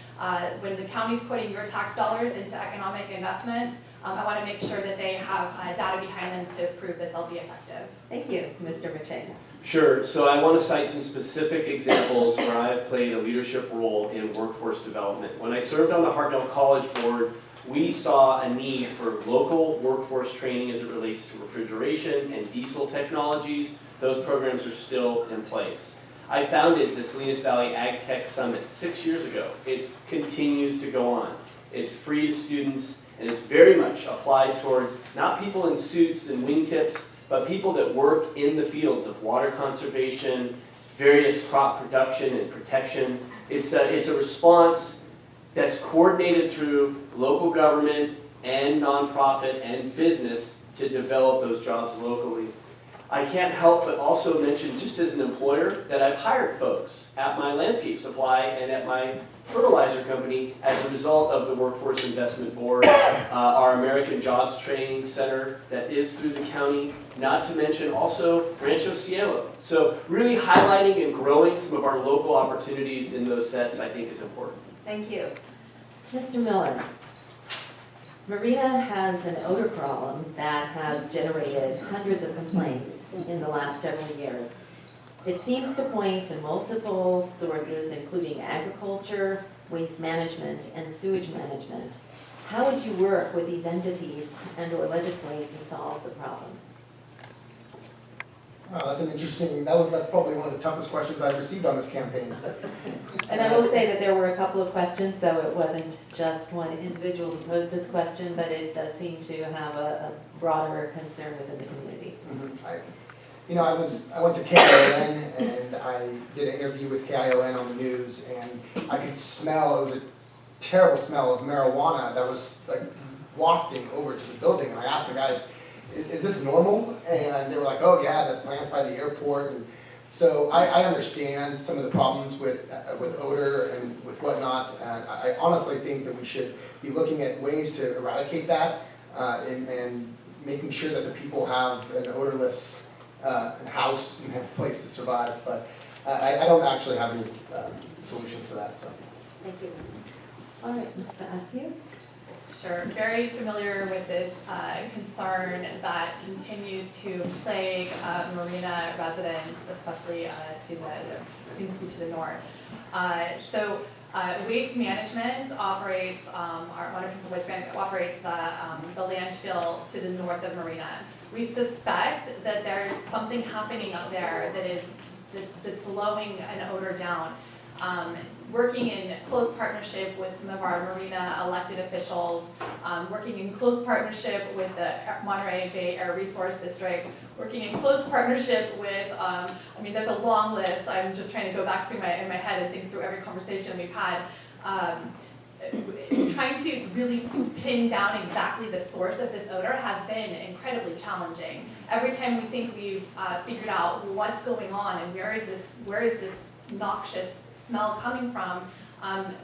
when the county's putting your tax dollars into economic investments, I want to make sure that they have data behind them to prove that they'll be effective. Thank you, Mr. McShane. Sure, so I want to cite some specific examples where I've played a leadership role in workforce development. When I served on the Hartnell College Board, we saw a need for local workforce training as it relates to refrigeration and diesel technologies. Those programs are still in place. I founded the Salinas Valley Ag Tech Summit 6 years ago. It continues to go on. It's free to students, and it's very much applied towards not people in suits and wingtips, but people that work in the fields of water conservation, various crop production and protection. It's a response that's coordinated through local government and nonprofit and business to develop those jobs locally. I can't help but also mention, just as an employer, that I've hired folks at my landscape supply and at my fertilizer company as a result of the Workforce Investment Board, our American Jobs Training Center that is through the county, not to mention also Rancho Cielo. So really highlighting and growing some of our local opportunities in those sets I think is important. Thank you. Mr. Miller. Marina has an odor problem that has generated hundreds of complaints in the last several years. It seems to point to multiple sources, including agriculture, waste management, and sewage management. How would you work with these entities and/or legislate to solve the problem? That's an interesting, that's probably one of the toughest questions I've received on this campaign. And I will say that there were a couple of questions, so it wasn't just one individual who posed this question, but it does seem to have a broader concern within the community. I went to KION and I did an interview with KION on the news, and I could smell, it was a terrible smell of marijuana that was like wafting over to the building, and I asked the guys, is this normal? And they were like, oh yeah, the plant's by the airport. And so I understand some of the problems with odor and with whatnot, and I honestly think that we should be looking at ways to eradicate that and making sure that the people have an odorless house and have a place to survive. But I don't actually have any solutions to that. So. Thank you. All right, Mr. Askew? Sure, very familiar with this concern that continues to plague Marina residents, especially seems to be to the north. Waste management operates, our Water Waste Management operates the landfill to the north of Marina. We suspect that there's something happening up there that's blowing an odor down. Working in close partnership with some of our Marina elected officials, working in close partnership with the Monterey Bay Air Resource District, working in close partnership with, there's a long list. I'm just trying to go back through in my head and think through every conversation we've had. Trying to really pin down exactly the source of this odor has been incredibly challenging. Every time we think we've figured out what's going on and where is this noxious smell coming from,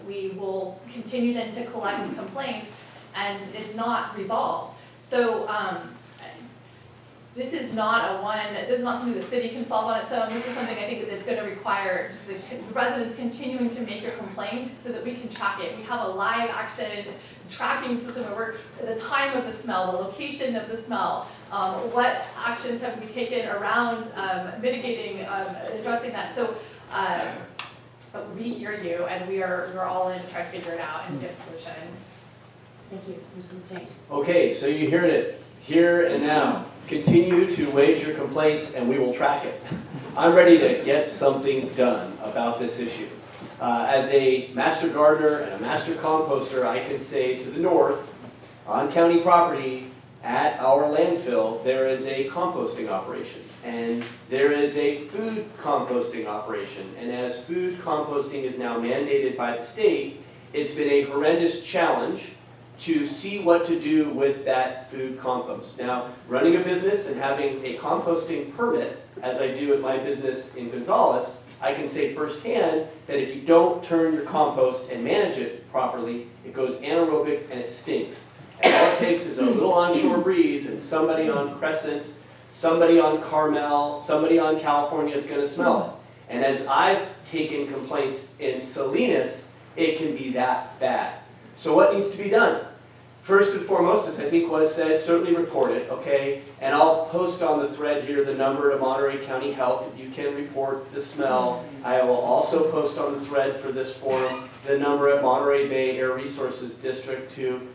we will continue then to collect complaints, and it's not resolved. So this is not something the city can solve on its own. This is something I think that's going to require the residents continuing to make your complaints so that we can track it. We have a live action tracking system where the time of the smell, the location of the smell, what actions have we taken around mitigating, addressing that. So. But we hear you, and we're all in to try to figure it out and get a solution. Thank you, Ms. McShane. Okay, so you heard it here and now. Continue to wage your complaints, and we will track it. I'm ready to get something done about this issue. As a master gardener and a master composter, I can say to the north, on county property, at our landfill, there is a composting operation, and there is a food composting operation. And as food composting is now mandated by the state, it's been a horrendous challenge to see what to do with that food compost. Now, running a business and having a composting permit, as I do at my business in Gonzales, I can say firsthand that if you don't turn your compost and manage it properly, it goes anaerobic and it stinks. And all it takes is a little onshore breeze, and somebody on Crescent, somebody on Carmel, somebody on California is going to smell it. And as I've taken complaints in Salinas, it can be that bad. So what needs to be done? First and foremost, as I think was said, certainly report it, okay? And I'll post on the thread here the number to Monterey County Health if you can report the smell. I will also post on the thread for this forum the number at Monterey Bay Air Resources District to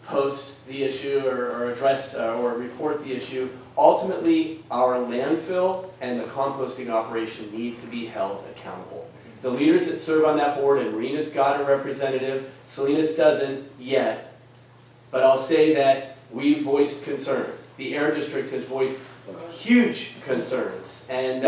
post the issue or address or report the issue. Ultimately, our landfill and the composting operation needs to be held accountable. The leaders that serve on that board, and Marina's got a representative, Salinas doesn't yet, but I'll say that we've voiced concerns. The Air District has voiced huge concerns. And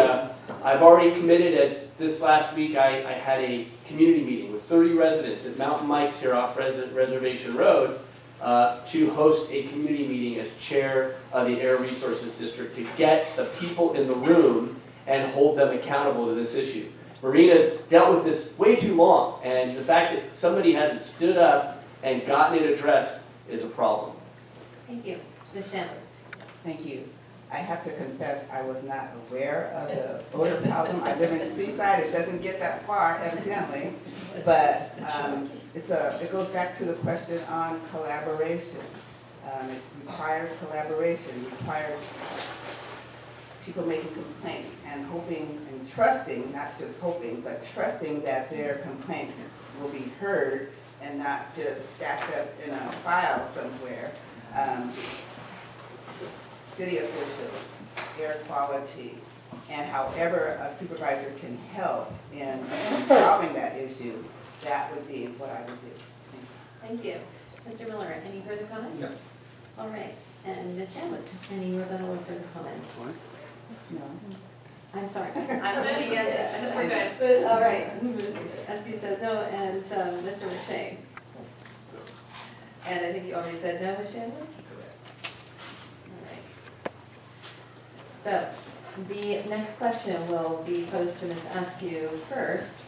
I've already committed, as this last week I had a community meeting with 30 residents at Mountain Mike's here off Reservation Road, to host a community meeting as chair of the Air Resources District to get the people in the room and hold them accountable to this issue. Marina's dealt with this way too long, and the fact that somebody hasn't stood up and gotten it addressed is a problem. Thank you. Ms. Chambliss. Thank you. I have to confess, I was not aware of the odor problem. I live in Seaside. It doesn't get that far, evidently. But it goes back to the question on collaboration. It requires collaboration, requires people making complaints and hoping and trusting, not just hoping, but trusting that their complaints will be heard and not just stacked up in a file somewhere. City officials, air quality, and however a supervisor can help in solving that issue, that would be what I would do. Thank you. Mr. Miller, any further comments? No. All right, and Ms. Chambliss, any further comments? No. I'm sorry, I'm looking at, We're good. but, all right, Ms. Askew says no, and Mr. McShane. And I think you already said no, Ms. Chambliss? All right. So, the next question will be posed to Ms. Askew first.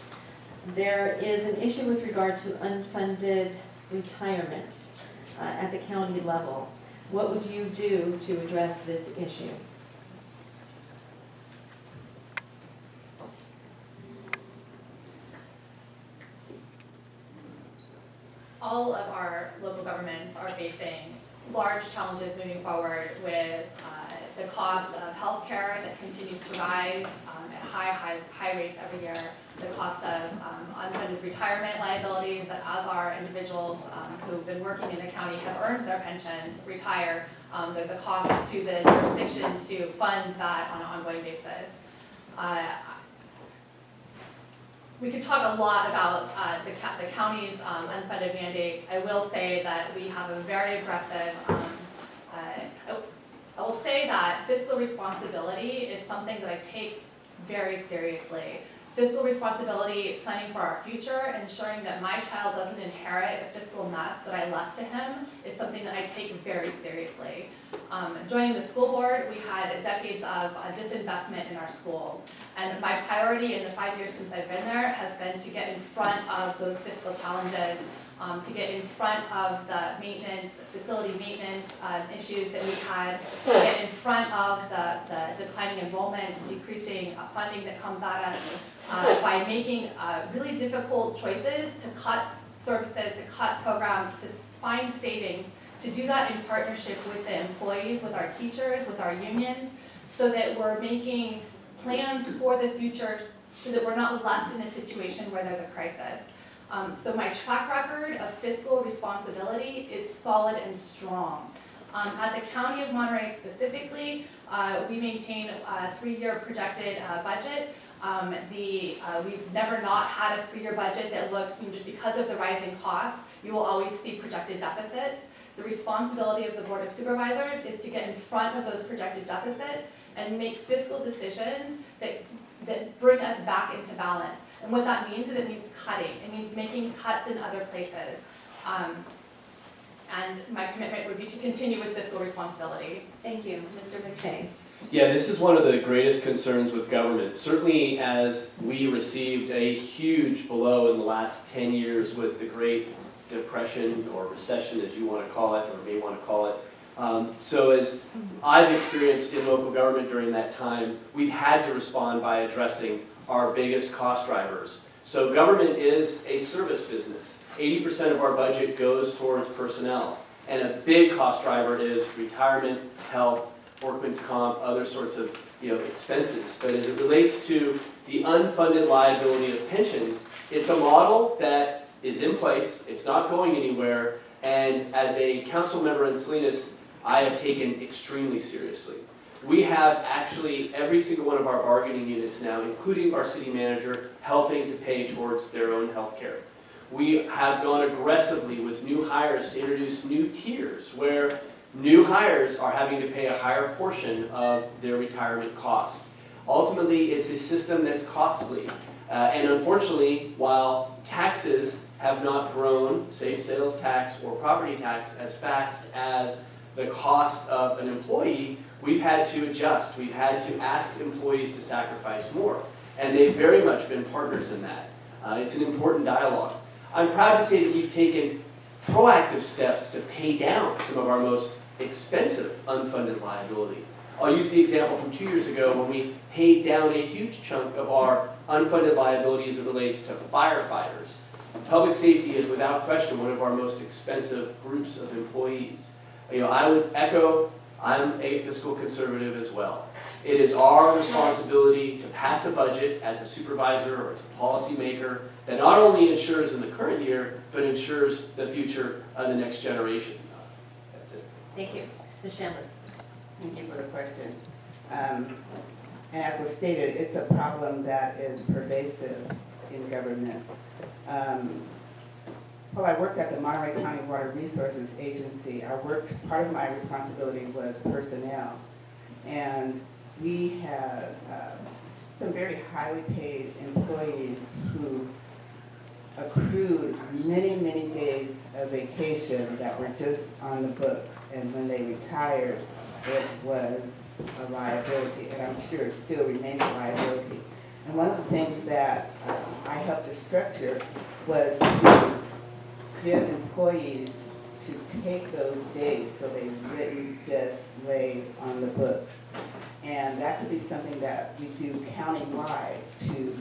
There is an issue with regard to unfunded retirement at the county level. What would you do to address this issue? All of our local governments are facing large challenges moving forward with the cost of healthcare that continues to rise at high rates every year, the cost of unfunded retirement liabilities that as our individuals who've been working in the county have earned their pensions retire, there's a cost to the jurisdiction to fund that on an ongoing basis. We could talk a lot about the county's unfunded mandates. I will say that we have a very aggressive, I will say that fiscal responsibility is something that I take very seriously. Fiscal responsibility, planning for our future, ensuring that my child doesn't inherit a fiscal mess that I left to him is something that I take very seriously. Joining the school board, we had decades of disinvestment in our schools. And my priority in the 5 years since I've been there has been to get in front of those fiscal challenges, to get in front of the maintenance, facility maintenance issues that we've had, to get in front of the declining enrollment, decreasing funding that comes at us by making really difficult choices to cut services, to cut programs, to find savings, to do that in partnership with the employees, with our teachers, with our unions, so that we're making plans for the future so that we're not left in a situation where there's a crisis. So my track record of fiscal responsibility is solid and strong. At the County of Monterey specifically, we maintain a 3-year projected budget. We've never not had a 3-year budget that looks, just because of the rising costs, you will always see projected deficits. The responsibility of the Board of Supervisors is to get in front of those projected deficits and make fiscal decisions that bring us back into balance. And what that means is it means cutting. It means making cuts in other places. And my commitment would be to continue with fiscal responsibility. Thank you. Mr. McShane. Yeah, this is one of the greatest concerns with government. Certainly as we received a huge blow in the last 10 years with the Great Depression or recession, as you want to call it, or may want to call it. So as I've experienced in local government during that time, we've had to respond by addressing our biggest cost drivers. So government is a service business. 80% of our budget goes towards personnel. And a big cost driver is retirement, health, workman's comp, other sorts of expenses. But as it relates to the unfunded liability of pensions, it's a model that is in place, it's not going anywhere, and as a council member in Salinas, I have taken extremely seriously. We have actually every single one of our bargaining units now, including our city manager, helping to pay towards their own health care. We have gone aggressively with new hires to introduce new tiers where new hires are having to pay a higher portion of their retirement costs. Ultimately, it's a system that's costly. And unfortunately, while taxes have not grown, say sales tax or property tax, as fast as the cost of an employee, we've had to adjust. We've had to ask employees to sacrifice more. And they've very much been partners in that. It's an important dialogue. I'm proud to say that you've taken proactive steps to pay down some of our most expensive unfunded liability. I'll use the example from 2 years ago when we paid down a huge chunk of our unfunded liability as it relates to firefighters. Public safety is without question one of our most expensive groups of employees. I would echo, I'm a fiscal conservative as well. It is our responsibility to pass a budget as a supervisor or as a policymaker that not only ensures in the current year, but ensures the future of the next generation. That's it. Thank you. Ms. Chambliss. Thank you for the question. And as was stated, it's a problem that is pervasive in government. While I worked at the Monterey County Water Resources Agency, part of my responsibility was personnel. And we had some very highly paid employees who accrued many, many days of vacation that were just on the books. And when they retired, it was a liability, and I'm sure it still remains a liability. And one of the things that I helped to structure was to get employees to take those days so they didn't just lay on the books. And that could be something that we do countywide to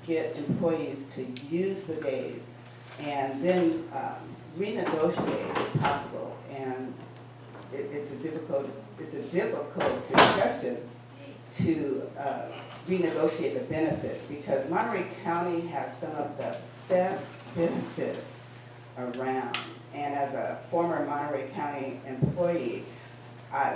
get employees to use the days and then renegotiate if possible. And it's a difficult discussion to renegotiate the benefits, because Monterey County has some of the best benefits around. And as a former Monterey County employee,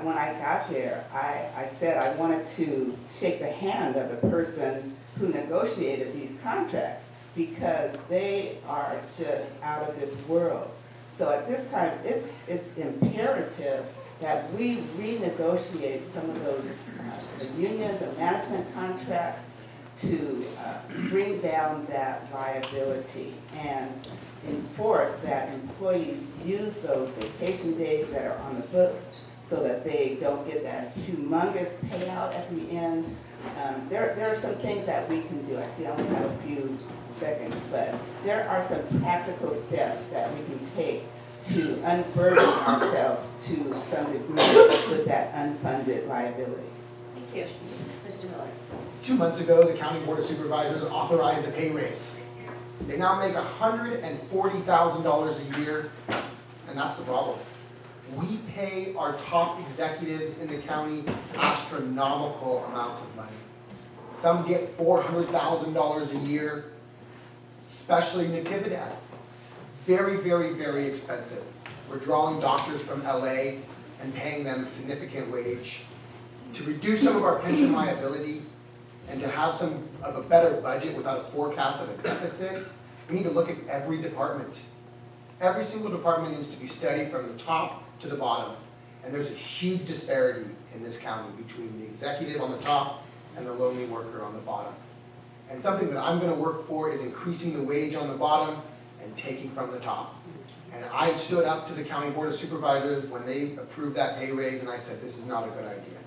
when I got there, I said I wanted to shake the hand of the person who negotiated these contracts, because they are just out of this world. So at this time, it's imperative that we renegotiate some of those, the union, the management contracts, to bring down that liability and enforce that employees use those vacation days that are on the books so that they don't get that humongous payout at the end. There are some things that we can do. I see I only have a few seconds, but there are some practical steps that we can take to unburden ourselves to some degree with that unfunded liability. Thank you. Mr. Miller. 2 months ago, the County Board of Supervisors authorized a pay raise. They now make $140,000 a year, and that's the problem. We pay our top executives in the county astronomical amounts of money. Some get $400,000 a year, especially Natividad. Very, very, very expensive. We're drawing doctors from LA and paying them a significant wage. To reduce some of our pension liability and to have some of a better budget without a forecast of a deficit, we need to look at every department. Every single department needs to be studied from the top to the bottom. And there's a huge disparity in this county between the executive on the top and the lonely worker on the bottom. And something that I'm gonna work for is increasing the wage on the bottom and taking from the top. And I stood up to the County Board of Supervisors when they approved that pay raise, and I said, this is not a good idea.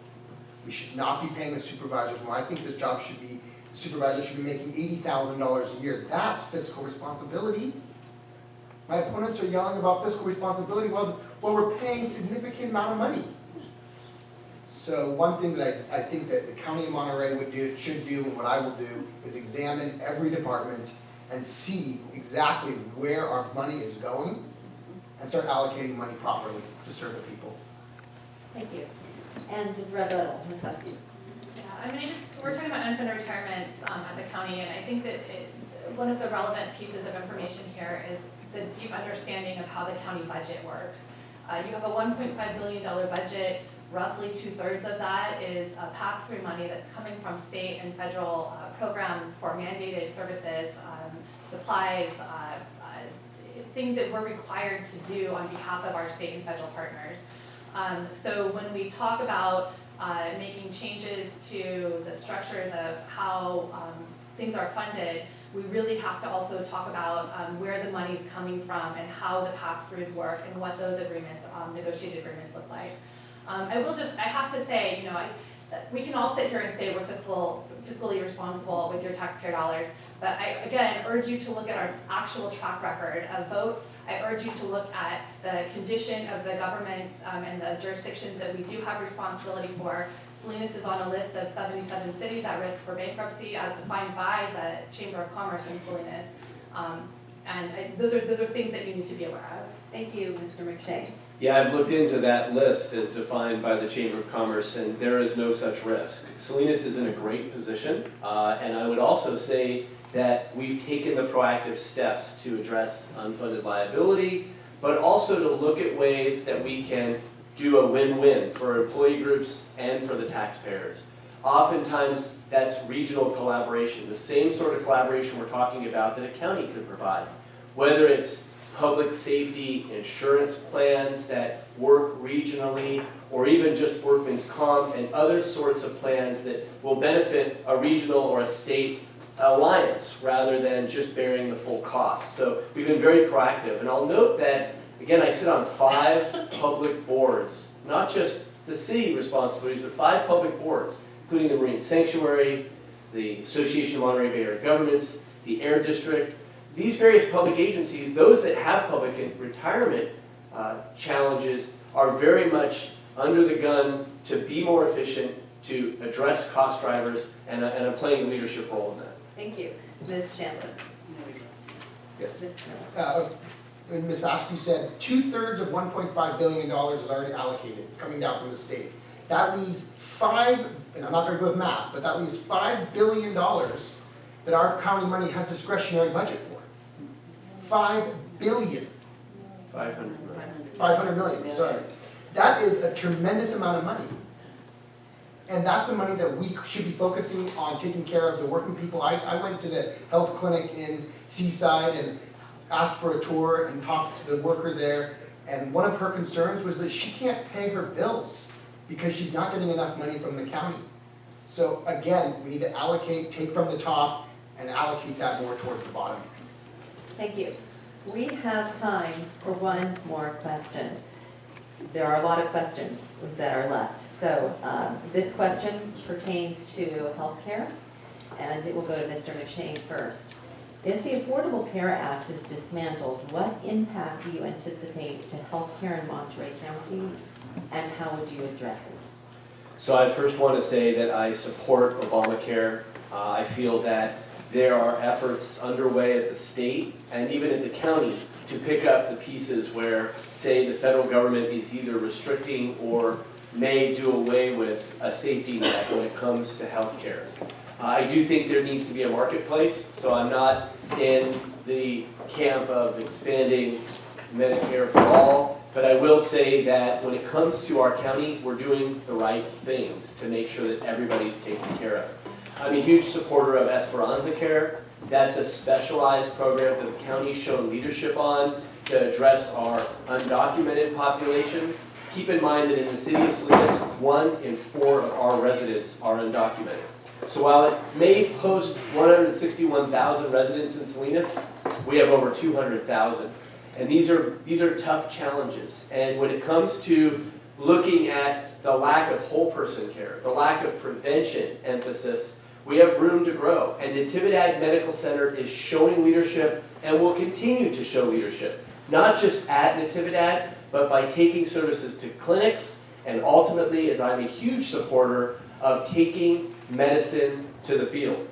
We should not be paying the supervisors more. I think this job should be, the supervisor should be making $80,000 a year. That's fiscal responsibility. My opponents are yelling about fiscal responsibility while we're paying a significant amount of money. So one thing that I think that the County of Monterey should do, and what I will do, is examine every department and see exactly where our money is going and start allocating money properly to serve the people. Thank you. And Rebecca, Ms. Askew. Yeah, I mean, we're talking about unfunded retirements at the county, and I think that one of the relevant pieces of information here is the deep understanding of how the county budget works. You have a $1.5 billion budget. Roughly 2/3 of that is pass-through money that's coming from state and federal programs for mandated services, supplies, things that we're required to do on behalf of our state and federal partners. So when we talk about making changes to the structures of how things are funded, we really have to also talk about where the money's coming from and how the pass-throughs work and what those agreements, negotiated agreements look like. I have to say, we can all sit here and say we're fiscally responsible with your taxpayer dollars, but I, again, urge you to look at our actual track record of votes. I urge you to look at the condition of the governments and the jurisdictions that we do have responsibility for. Salinas is on a list of 77 cities at risk for bankruptcy as defined by the Chamber of Commerce in Salinas. And those are things that you need to be aware of. Thank you, Mr. McShane. Yeah, I've looked into that list as defined by the Chamber of Commerce, and there is no such risk. Salinas is in a great position, and I would also say that we've taken the proactive steps to address unfunded liability, but also to look at ways that we can do a win-win for employee groups and for the taxpayers. Oftentimes, that's regional collaboration, the same sort of collaboration we're talking about that a county could provide. Whether it's public safety insurance plans that work regionally, or even just workman's comp and other sorts of plans that will benefit a regional or a state alliance rather than just bearing the full cost. So we've been very proactive. And I'll note that, again, I sit on 5 public boards, not just the city responsibilities, but 5 public boards, including the Marine Sanctuary, the Association of Monterey Bay Area Governments, the Air District. These various public agencies, those that have public retirement challenges, are very much under the gun to be more efficient, to address cost drivers, and I'm playing a leadership role in that. Thank you. Ms. Chambliss. Yes. Ms. Chambliss. And Ms. Askew said 2/3 of $1.5 billion is already allocated, coming down from the state. That leaves and I'm not very good with math, but that leaves $5 billion that our county money has discretionary budget for. $5 billion. 500 million. 500 million, sorry. That is a tremendous amount of money. And that's the money that we should be focusing on taking care of the working people. I went to the health clinic in Seaside and asked for a tour and talked to the worker there. And one of her concerns was that she can't pay her bills because she's not getting enough money from the county. So again, we need to allocate, take from the top, and allocate that more towards the bottom. Thank you. We have time for one more question. There are a lot of questions that are left. So this question pertains to healthcare, and it will go to Mr. McShane first. If the Affordable Care Act is dismantled, what impact do you anticipate to healthcare in Monterey County, and how would you address it? So I first want to say that I support Obamacare. I feel that there are efforts underway at the state and even at the county to pick up the pieces where, say, the federal government is either restricting or may do away with a safety net when it comes to health care. I do think there needs to be a marketplace, so I'm not in the camp of expanding Medicare for all, but I will say that when it comes to our county, we're doing the right things to make sure that everybody's taken care of. I'm a huge supporter of Esperanza Care. That's a specialized program that the county's shown leadership on to address our undocumented population. Keep in mind that in the city of Salinas, 1 in 4 of our residents are undocumented. So while it may host 161,000 residents in Salinas, we have over 200,000. And these are tough challenges. And when it comes to looking at the lack of whole person care, the lack of prevention emphasis, we have room to grow. And Natividad Medical Center is showing leadership and will continue to show leadership, not just at Natividad, but by taking services to clinics, and ultimately, as I'm a huge supporter of taking medicine to the field.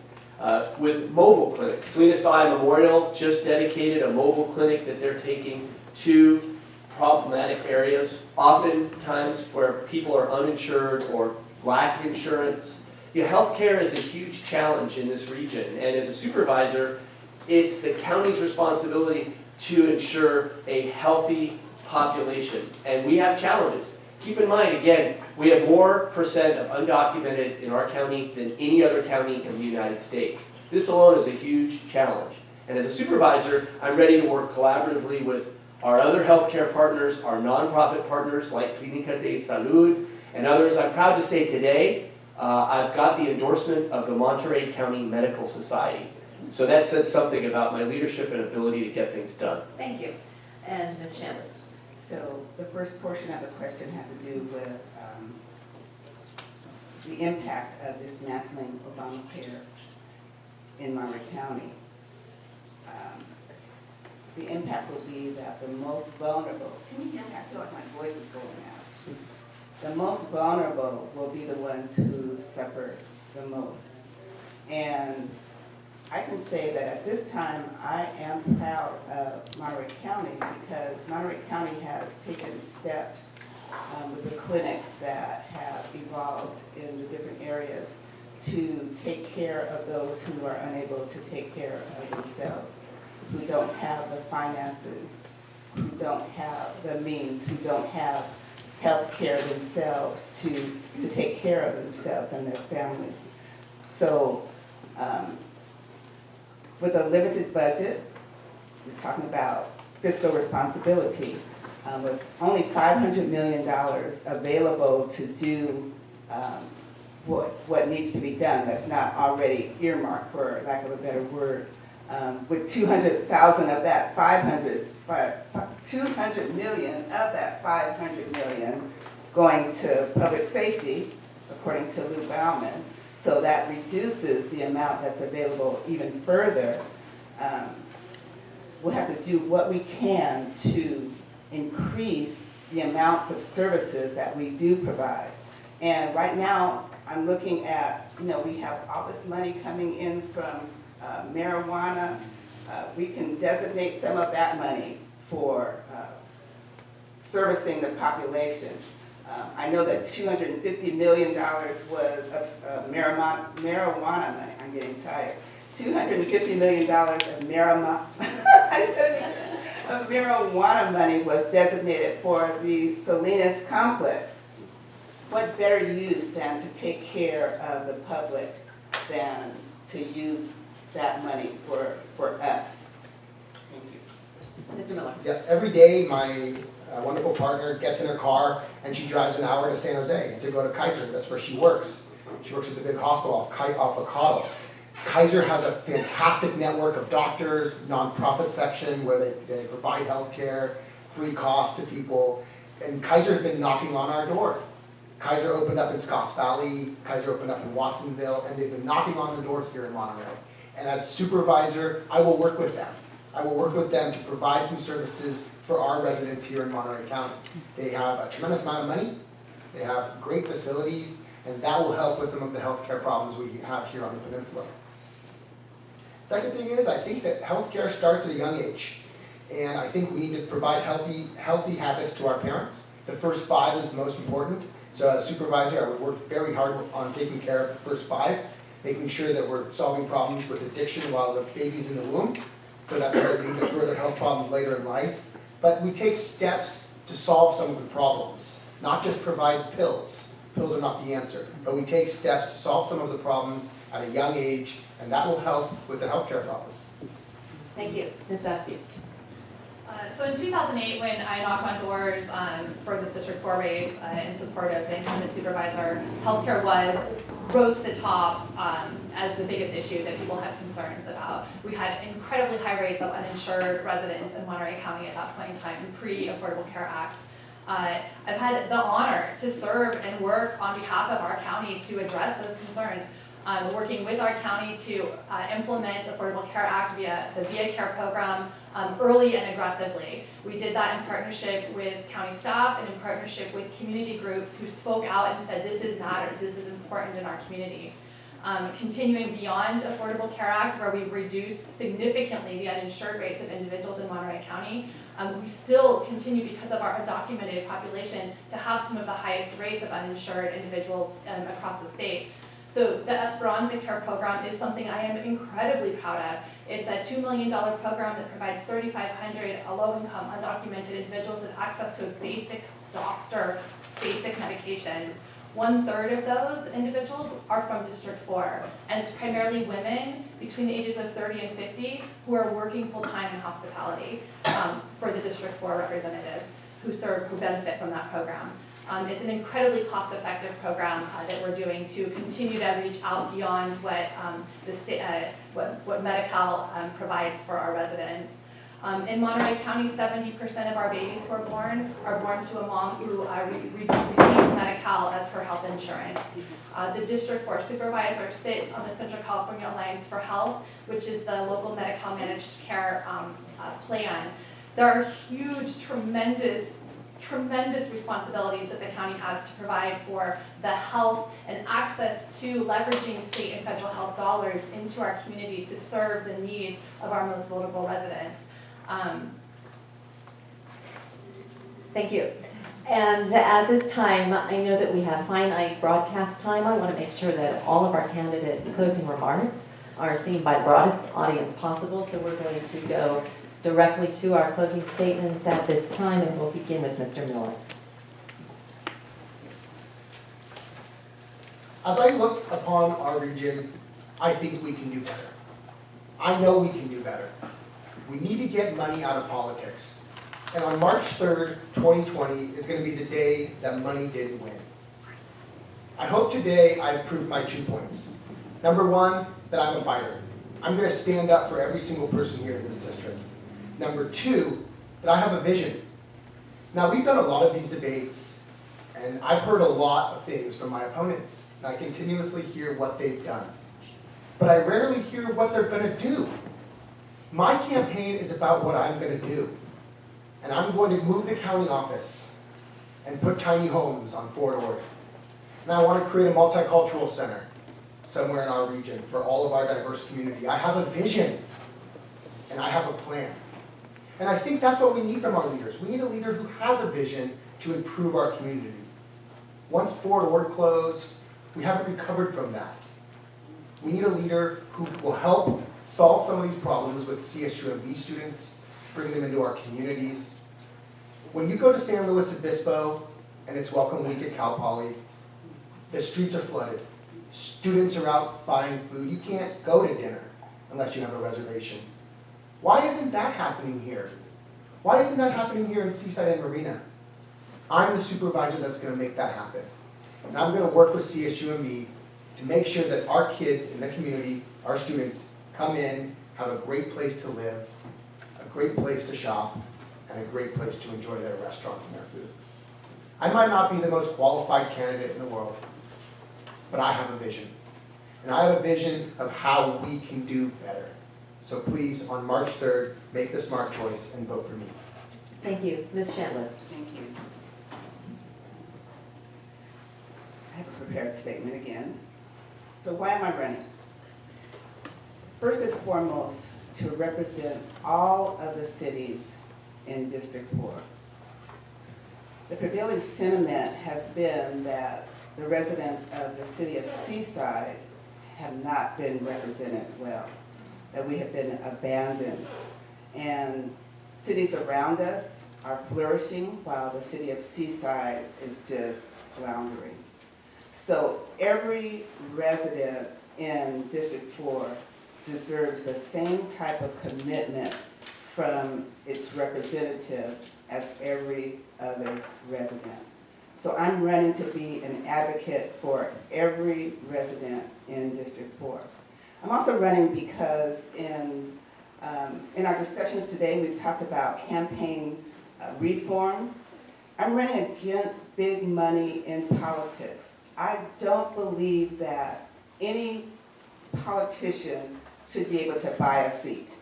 With mobile clinics. Salinas Valley Memorial just dedicated a mobile clinic that they're taking to problematic areas, oftentimes where people are uninsured or lack insurance. Healthcare is a huge challenge in this region, and as a supervisor, it's the county's responsibility to ensure a healthy population, and we have challenges. Keep in mind, again, we have more percent of undocumented in our county than any other county in the United States. This alone is a huge challenge. And as a supervisor, I'm ready to work collaboratively with our other healthcare partners, our nonprofit partners like Clínica de Salud and others. I'm proud to say today, I've got the endorsement of the Monterey County Medical Society. So that says something about my leadership and ability to get things done. Thank you. And Ms. Chambliss. So the first portion of the question had to do with the impact of dismantling Obamacare in Monterey County. The impact will be that the most vulnerable, can you hear me? I feel like my voice is going out. The most vulnerable will be the ones who suffer the most. And I can say that at this time, I am proud of Monterey County because Monterey County has taken steps with the clinics that have evolved in the different areas to take care of those who are unable to take care of themselves, who don't have the finances, who don't have the means, who don't have health care themselves to take care of themselves and their families. So with a limited budget, we're talking about fiscal responsibility, with only $500 million available to do what needs to be done that's not already earmarked, for lack of a better word. With 200,000 of that 200 million of that 500 million going to public safety, according to Lou Bauman. So that reduces the amount that's available even further. We'll have to do what we can to increase the amounts of services that we do provide. And right now, I'm looking at, we have all this money coming in from marijuana. We can designate some of that money for servicing the population. I know that $250 million was of marijuana money. I'm getting tired. $250 million of marijuana, I said it again, of marijuana money was designated for the Salinas complex. What better use than to take care of the public than to use that money for us? Thank you. Mr. Miller. Yeah, every day my wonderful partner gets in her car and she drives an hour to San Jose to go to Kaiser. That's where she works. She works at the big hospital off of Cottle. Kaiser has a fantastic network of doctors, nonprofit section where they provide health care, free cost to people. And Kaiser has been knocking on our door. Kaiser opened up in Scotts Valley, Kaiser opened up in Watsonville, and they've been knocking on the door here in Monterey. And as supervisor, I will work with them. I will work with them to provide some services for our residents here in Monterey County. They have a tremendous amount of money, they have great facilities, and that will help with some of the healthcare problems we have here on the peninsula. Second thing is, I think that healthcare starts at a young age. And I think we need to provide healthy habits to our parents. The first 5 is the most important. So as supervisor, I would work very hard on taking care of the first 5, making sure that we're solving problems with addiction while the baby's in the womb, so that doesn't lead to further health problems later in life. But we take steps to solve some of the problems, not just provide pills. Pills are not the answer, but we take steps to solve some of the problems at a young age, and that will help with the healthcare problem. Thank you. Ms. Askew. So in 2008, when I knocked on doors for this District 4 race in support of the incumbent supervisor, healthcare rose to the top as the biggest issue that people had concerns about. We had incredibly high rates of uninsured residents in Monterey County at that point in time, pre-Affordable Care Act. I've had the honor to serve and work on behalf of our county to address those concerns. Working with our county to implement Affordable Care Act via the VIA Care program early and aggressively. We did that in partnership with county staff and in partnership with community groups who spoke out and said, this matters, this is important in our community. Continuing beyond Affordable Care Act, where we've reduced significantly the uninsured rates of individuals in Monterey County, we still continue, because of our undocumented population, to have some of the highest rates of uninsured individuals across the state. So the Esperanza Care program is something I am incredibly proud of. It's a $2 million program that provides 3,500 low-income, undocumented individuals with access to a basic doctor, basic medications. 1/3 of those individuals are from District 4, and it's primarily women between the ages of 30 and 50 who are working full-time in hospitality for the District 4 representatives who benefit from that program. It's an incredibly cost-effective program that we're doing to continue to reach out beyond what what Medi-Cal provides for our residents. In Monterey County, 70% of our babies who are born to a mom who receives Medi-Cal as her health insurance. The District 4 supervisor sits on the Central California Alliance for Health, which is the local Medi-Cal managed care plan. There are huge, tremendous tremendous responsibilities that the county has to provide for the health and access to leveraging state and federal health dollars into our community to serve the needs of our most vulnerable residents. Thank you. And at this time, I know that we have finite broadcast time. I want to make sure that all of our candidates' closing remarks are seen by the broadest audience possible. So we're going to go directly to our closing statements at this time, and we'll begin with Mr. Miller. As I look upon our region, I think we can do better. I know we can do better. We need to get money out of politics. And on March 3rd, 2020 is going to be the day that money didn't win. I hope today I proved my 2 points. Number one, that I'm a fighter. I'm going to stand up for every single person here in this district. Number two, that I have a vision. Now, we've done a lot of these debates, and I've heard a lot of things from my opponents, and I continuously hear what they've done. But I rarely hear what they're going to do. My campaign is about what I'm going to do. And I'm going to move the county office and put tiny homes on Fort Ord. And I want to create a multicultural center somewhere in our region for all of our diverse community. I have a vision, and I have a plan. And I think that's what we need from our leaders. We need a leader who has a vision to improve our community. Once Fort Ord closed, we haven't recovered from that. We need a leader who will help solve some of these problems with CSUMB students, bring them into our communities. When you go to San Luis Obispo and it's Welcome Week at Cal Poly, the streets are flooded. Students are out buying food. You can't go to dinner unless you have a reservation. Why isn't that happening here? Why isn't that happening here in Seaside and Marina? I'm the supervisor that's going to make that happen. And I'm going to work with CSUMB to make sure that our kids in the community, our students, come in, have a great place to live, a great place to shop, and a great place to enjoy their restaurants and their food. I might not be the most qualified candidate in the world, but I have a vision. And I have a vision of how we can do better. So please, on March 3rd, make the smart choice and vote for me. Thank you. Ms. Chambliss. Thank you. I have a prepared statement again. So why am I running? First and foremost, to represent all of the cities in District 4. The prevailing sentiment has been that the residents of the city of Seaside have not been represented well, that we have been abandoned. And cities around us are flourishing while the city of Seaside is just floundering. So every resident in District 4 deserves the same type of commitment from its representative as every other resident. So I'm running to be an advocate for every resident in District 4. I'm also running because in our discussions today, we've talked about campaign reform. I'm running against big money in politics. I don't believe that any politician should be able to buy a seat.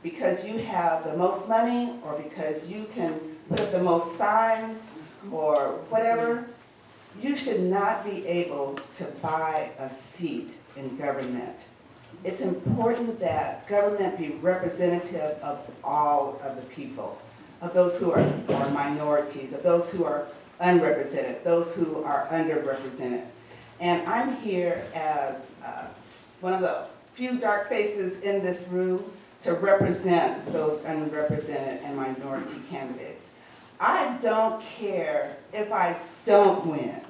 Because you have the most money, or because you can put up the most signs, or whatever, you should not be able to buy a seat in government. It's important that government be representative of all of the people, of those who are minorities, of those who are unrepresented, those who are underrepresented. And I'm here as one of the few dark faces in this room to represent those unrepresented and minority candidates. I don't care if I don't win,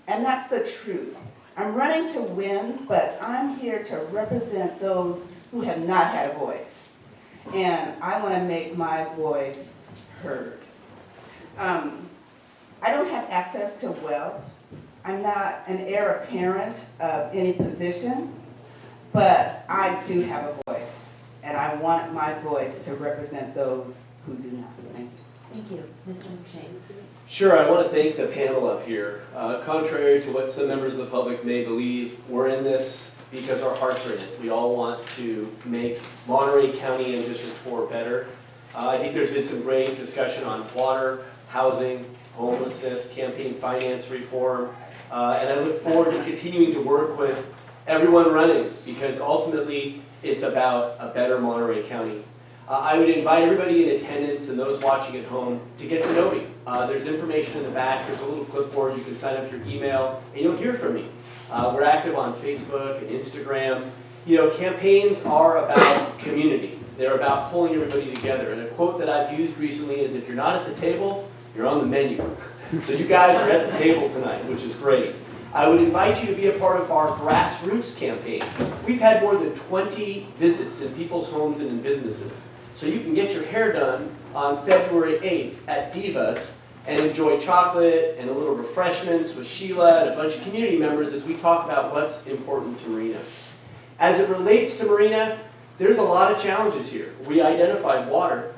and that's the truth. I'm running to win, but I'm here to represent those who have not had a voice, and I want to make my voice heard. I don't have access to wealth. I'm not an heir apparent of any position, but I do have a voice. And I want my voice to represent those who do not. Thank you. Thank you. Mr. McShane. Sure, I want to thank the panel up here. Contrary to what some members of the public may believe, we're in this because our hearts are in it. We all want to make Monterey County and District 4 better. I think there's been some great discussion on water, housing, homelessness, campaign finance reform, and I look forward to continuing to work with everyone running, because ultimately it's about a better Monterey County. I would invite everybody in attendance and those watching at home to get to know me. There's information in the back, there's a little clipboard, you can sign up your email, and you'll hear from me. We're active on Facebook and Instagram. You know, campaigns are about community. They're about pulling everybody together. And a quote that I've used recently is, if you're not at the table, you're on the menu. So you guys are at the table tonight, which is great. I would invite you to be a part of our grassroots campaign. We've had more than 20 visits in people's homes and in businesses. So you can get your hair done on February 8th at Divas and enjoy chocolate and a little refreshments with Sheila and a bunch of community members as we talk about what's important to Marina. As it relates to Marina, there's a lot of challenges here. We identified water.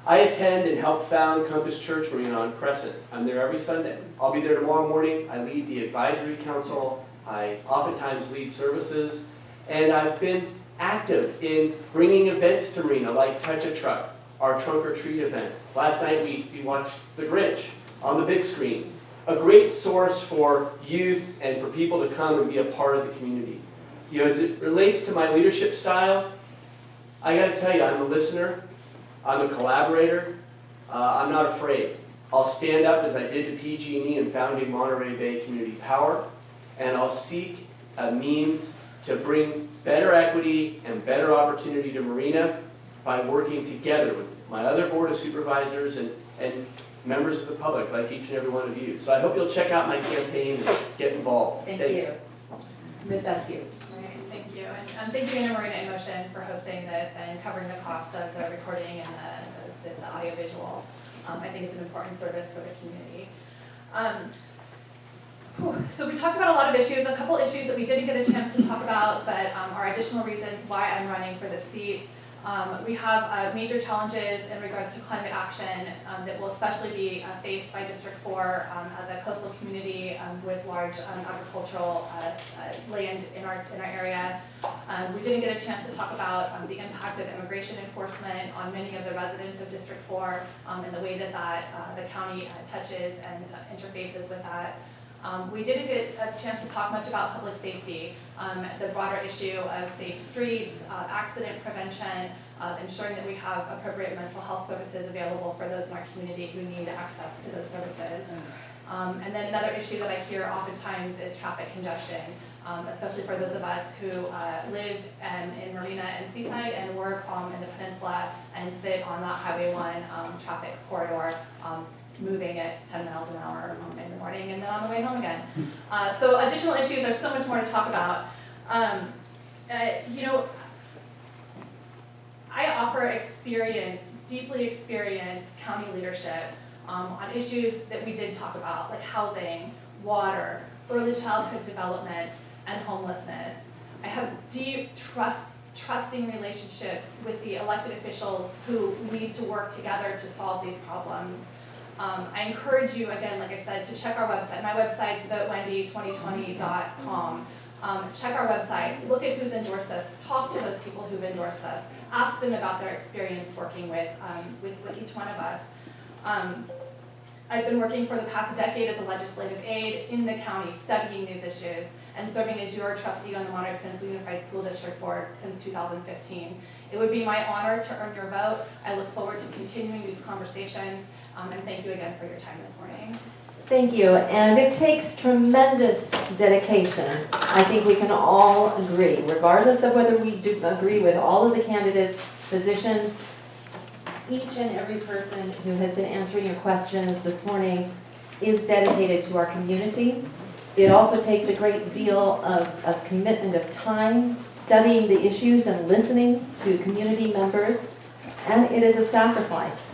I attend and help found Compass Church Marina on Crescent. I'm there every Sunday. I'll be there tomorrow morning. I lead the advisory council. I oftentimes lead services. And I've been active in bringing events to Marina, like Touch a Truck, our Trunk or Treat event. Last night we watched The Grinch on the big screen. A great source for youth and for people to come and be a part of the community. You know, as it relates to my leadership style, I got to tell you, I'm a listener, I'm a collaborator, I'm not afraid. I'll stand up as I did to PG&E in founding Monterey Bay Community Power, and I'll seek a means to bring better equity and better opportunity to Marina by working together with my other board of supervisors and members of the public, like each and every one of you. So I hope you'll check out my campaign and get involved. Thank Thanks. you. Ms. Askew. Right, thank you. And thank you, Marina in Motion, for hosting this and covering the cost of the recording and the audiovisual. I think it's an important service for the community. So we talked about a lot of issues, a couple issues that we didn't get a chance to talk about, but are additional reasons why I'm running for this seat. We have major challenges in regards to climate action that will especially be faced by District 4 as a coastal community with large agricultural land in our area. We didn't get a chance to talk about the impact of immigration enforcement on many of the residents of District 4 and the way that the county touches and interfaces with that. We didn't get a chance to talk much about public safety, the broader issue of safe streets, accident prevention, ensuring that we have appropriate mental health services available for those in our community who need access to those services. And then another issue that I hear oftentimes is traffic congestion, especially for those of us who live in Marina and Seaside and work in the peninsula and sit on that Highway 1 traffic corridor, moving at 10 miles an hour in the morning and then on the way home again. So additional issues, there's so much more to talk about. You know, I offer experienced, deeply experienced county leadership on issues that we did talk about, like housing, water, early childhood development, and homelessness. I have deep trusting relationships with the elected officials who need to work together to solve these problems. I encourage you, again, like I said, to check our website. My website's thewendy2020.com. Check our website, look at who's endorsed us, talk to those people who've endorsed us, ask them about their experience working with each one of us. I've been working for the past decade as a legislative aide in the county, studying these issues, and serving as your trustee on the Monterey Peninsula Unified School District Board since 2015. It would be my honor to earn your vote. I look forward to continuing these conversations. And thank you again for your time this morning. Thank you, and it takes tremendous dedication. I think we can all agree, regardless of whether we do agree with all of the candidates' positions, each and every person who has been answering your questions this morning is dedicated to our community. It also takes a great deal of commitment of time, studying the issues and listening to community members, and it is a sacrifice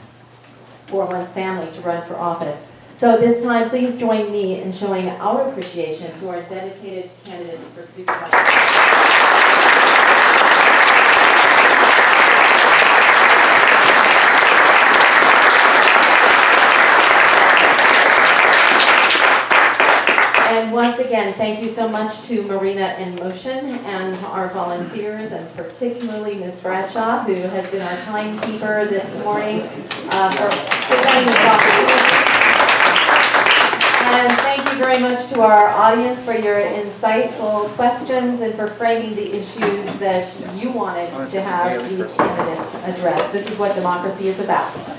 for one's family to run for office. So this time, please join me in showing our appreciation to our dedicated candidates for supervisor. And once again, thank you so much to Marina in Motion and our volunteers, and particularly Ms. Bradshaw, who has been our timekeeper this morning for presenting this opportunity. And thank you very much to our audience for your insightful questions and for framing the issues that you wanted to have these candidates address. This is what democracy is about.